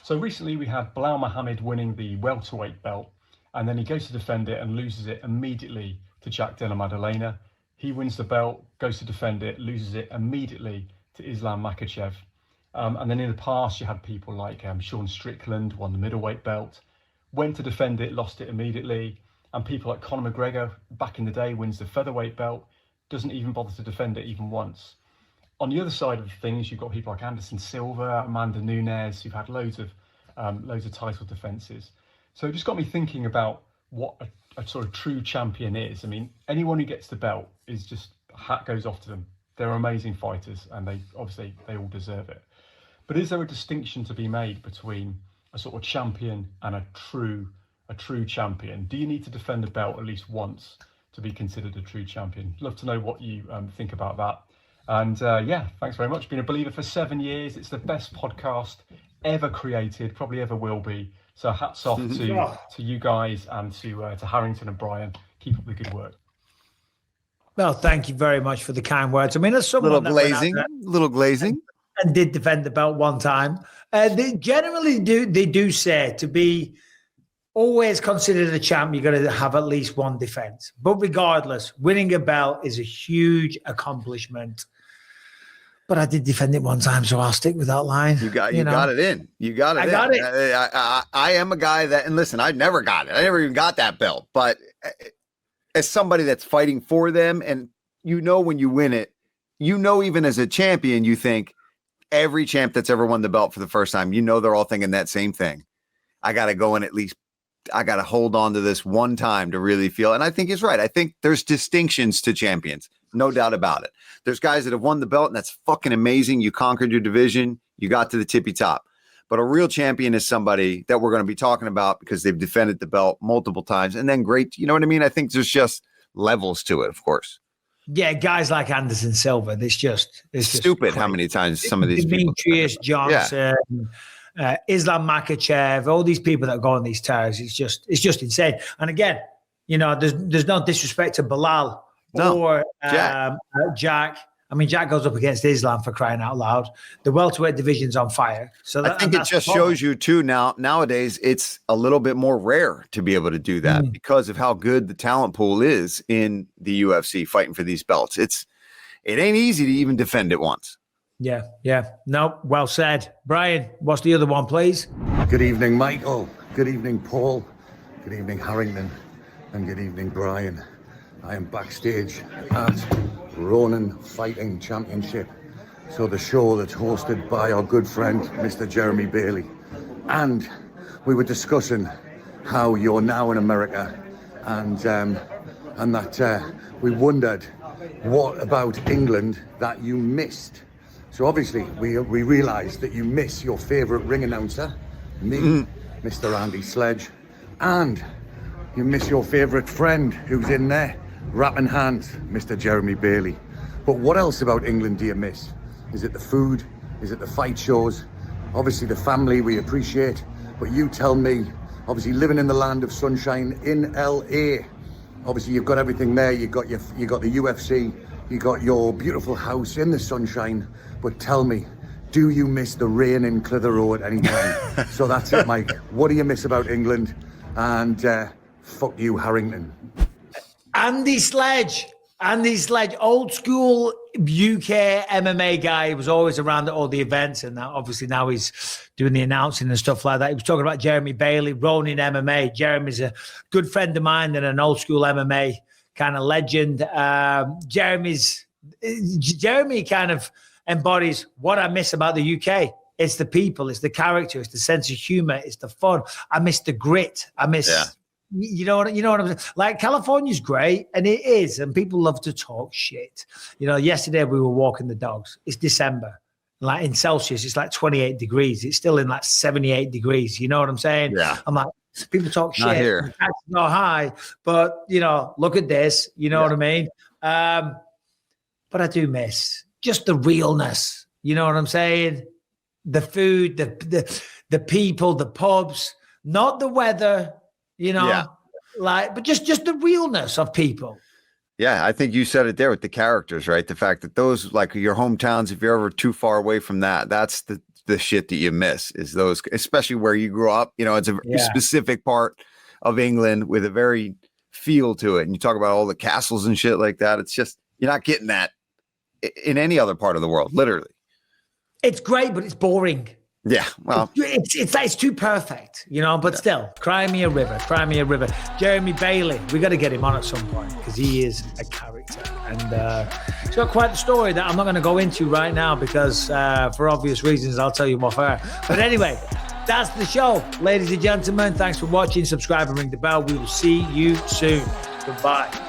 So recently we had Bilal Muhammad winning the welterweight belt, and then he goes to defend it and loses it immediately to Jack Della Maddalena. He wins the belt, goes to defend it, loses it immediately to Islam Makhachev. And then in the past, you had people like Sean Strickland, won the middleweight belt, went to defend it, lost it immediately. And people like Conor McGregor, back in the day, wins the featherweight belt, doesn't even bother to defend it even once. On the other side of things, you've got people like Anderson Silva, Amanda Nunes, who've had loads of title defenses. So it just got me thinking about what a sort of true champion is. I mean, anyone who gets the belt is just, a hat goes off to them. They're amazing fighters, and they all deserve it. But is there a distinction to be made between a sort of champion and a true champion? Do you need to defend a belt at least once to be considered a true champion? Love to know what you think about that. And thanks very much. Been a believer for 7 years. It's the best podcast ever created, probably ever will be. So hats off to you guys and to Harrington and Brian. Keep up the good work. Well, thank you very much for the kind words. I mean, as someone little glazing, and did defend the belt one time. They generally do say to be always considered a champ, you're going to have at least one defense. But regardless, winning a belt is a huge accomplishment. But I did defend it one time, so I'll stick with that line. You got it in. You got it. I got it. I am a guy that, and listen, I never got it. I never even got that belt. But as somebody that's fighting for them, and when you win it, even as a champion, you think every champ that's ever won the belt for the first time, they're all thinking that same thing. I got to go and at least gotta hold on to this one time to really feel. And I think he's right. I think there's distinctions to champions, no doubt about it. There's guys that have won the belt, and that's fucking amazing. You conquered your division, you got to the tippy top. But a real champion is somebody that we're going to be talking about because they've defended the belt multiple times, and then great. You know what I mean? I think there's just levels to it, of course. Yeah, guys like Anderson Silva, it's just stupid how many times some of these Demetrius Johnson, Islam Makhachev, all these people that go on these tours, it's just insane. And again, there's no disrespect to Bilal or Jack. I mean, Jack goes up against Islam, for crying out loud. The welterweight division's on fire. So I think it just shows you too. Nowadays, it's a little bit more rare to be able to do that because of how good the talent pool is in the UFC fighting for these belts. It ain't easy to even defend it once. Yeah. No, well said. Brian, what's the other one, please? Good evening, Michael. Good evening, Paul. Good evening, Harrington. And good evening, Brian. I am backstage at Ronin Fighting Championship. So the show that's hosted by our good friend, Mr. Jeremy Bailey. And we were discussing how you're now in America and that we wondered what about England that you missed. So obviously we realised that you miss your favourite ring announcer, me, Mr. Andy Sledge, and you miss your favourite friend who's in there, rapping hands, Mr. Jeremy Bailey. But what else about England do you miss? Is it the food? Is it the fight shows? Obviously the family we appreciate, but you tell me, obviously living in the land of sunshine in LA, obviously you've got everything there. You got the UFC, you got your beautiful house in the sunshine, but tell me, do you miss the rain in Clitheroe at any time? So that's it, Mike. What do you miss about England? And fuck you, Harrington. Andy Sledge, old school UK MMA guy. He was always around at all the events, and obviously now he's doing the announcing and stuff like that. He was talking about Jeremy Bailey, Ronin MMA. Jeremy's a good friend of mine and an old school MMA kind of legend. Jeremy kind of embodies what I miss about the UK. It's the people, it's the character, it's the sense of humor, it's the fun. I miss the grit. I miss... Yeah. You know what I'm saying? Like, California's great, and it is, and people love to talk shit. Yesterday we were walking the dogs. It's December. Like, in Celsius, it's like 28 degrees. It's still in like 78 degrees. You know what I'm saying? Yeah. I'm like, people talk shit. Not here. It's not high, but, look at this. You know what I mean? But I do miss just the realness. You know what I'm saying? The food, the people, the pubs, not the weather. But just the realness of people. Yeah, I think you said it there with the characters, right? The fact that those, like your hometowns, if you're ever too far away from that, that's the shit that you miss, is those, especially where you grew up. It's a specific part of England with a very feel to it. And you talk about all the castles and shit like that. It's just, you're not getting that in any other part of the world, literally. It's great, but it's boring. Yeah, well, it's too perfect, but still, Cry Me a River. Jeremy Bailey, we got to get him on at some point because he is a character, and he's got quite the story that I'm not going to go into right now because for obvious reasons, I'll tell you off air. But anyway, that's the show, ladies and gentlemen. Thanks for watching. Subscribe and ring the bell. We will see you soon. Goodbye.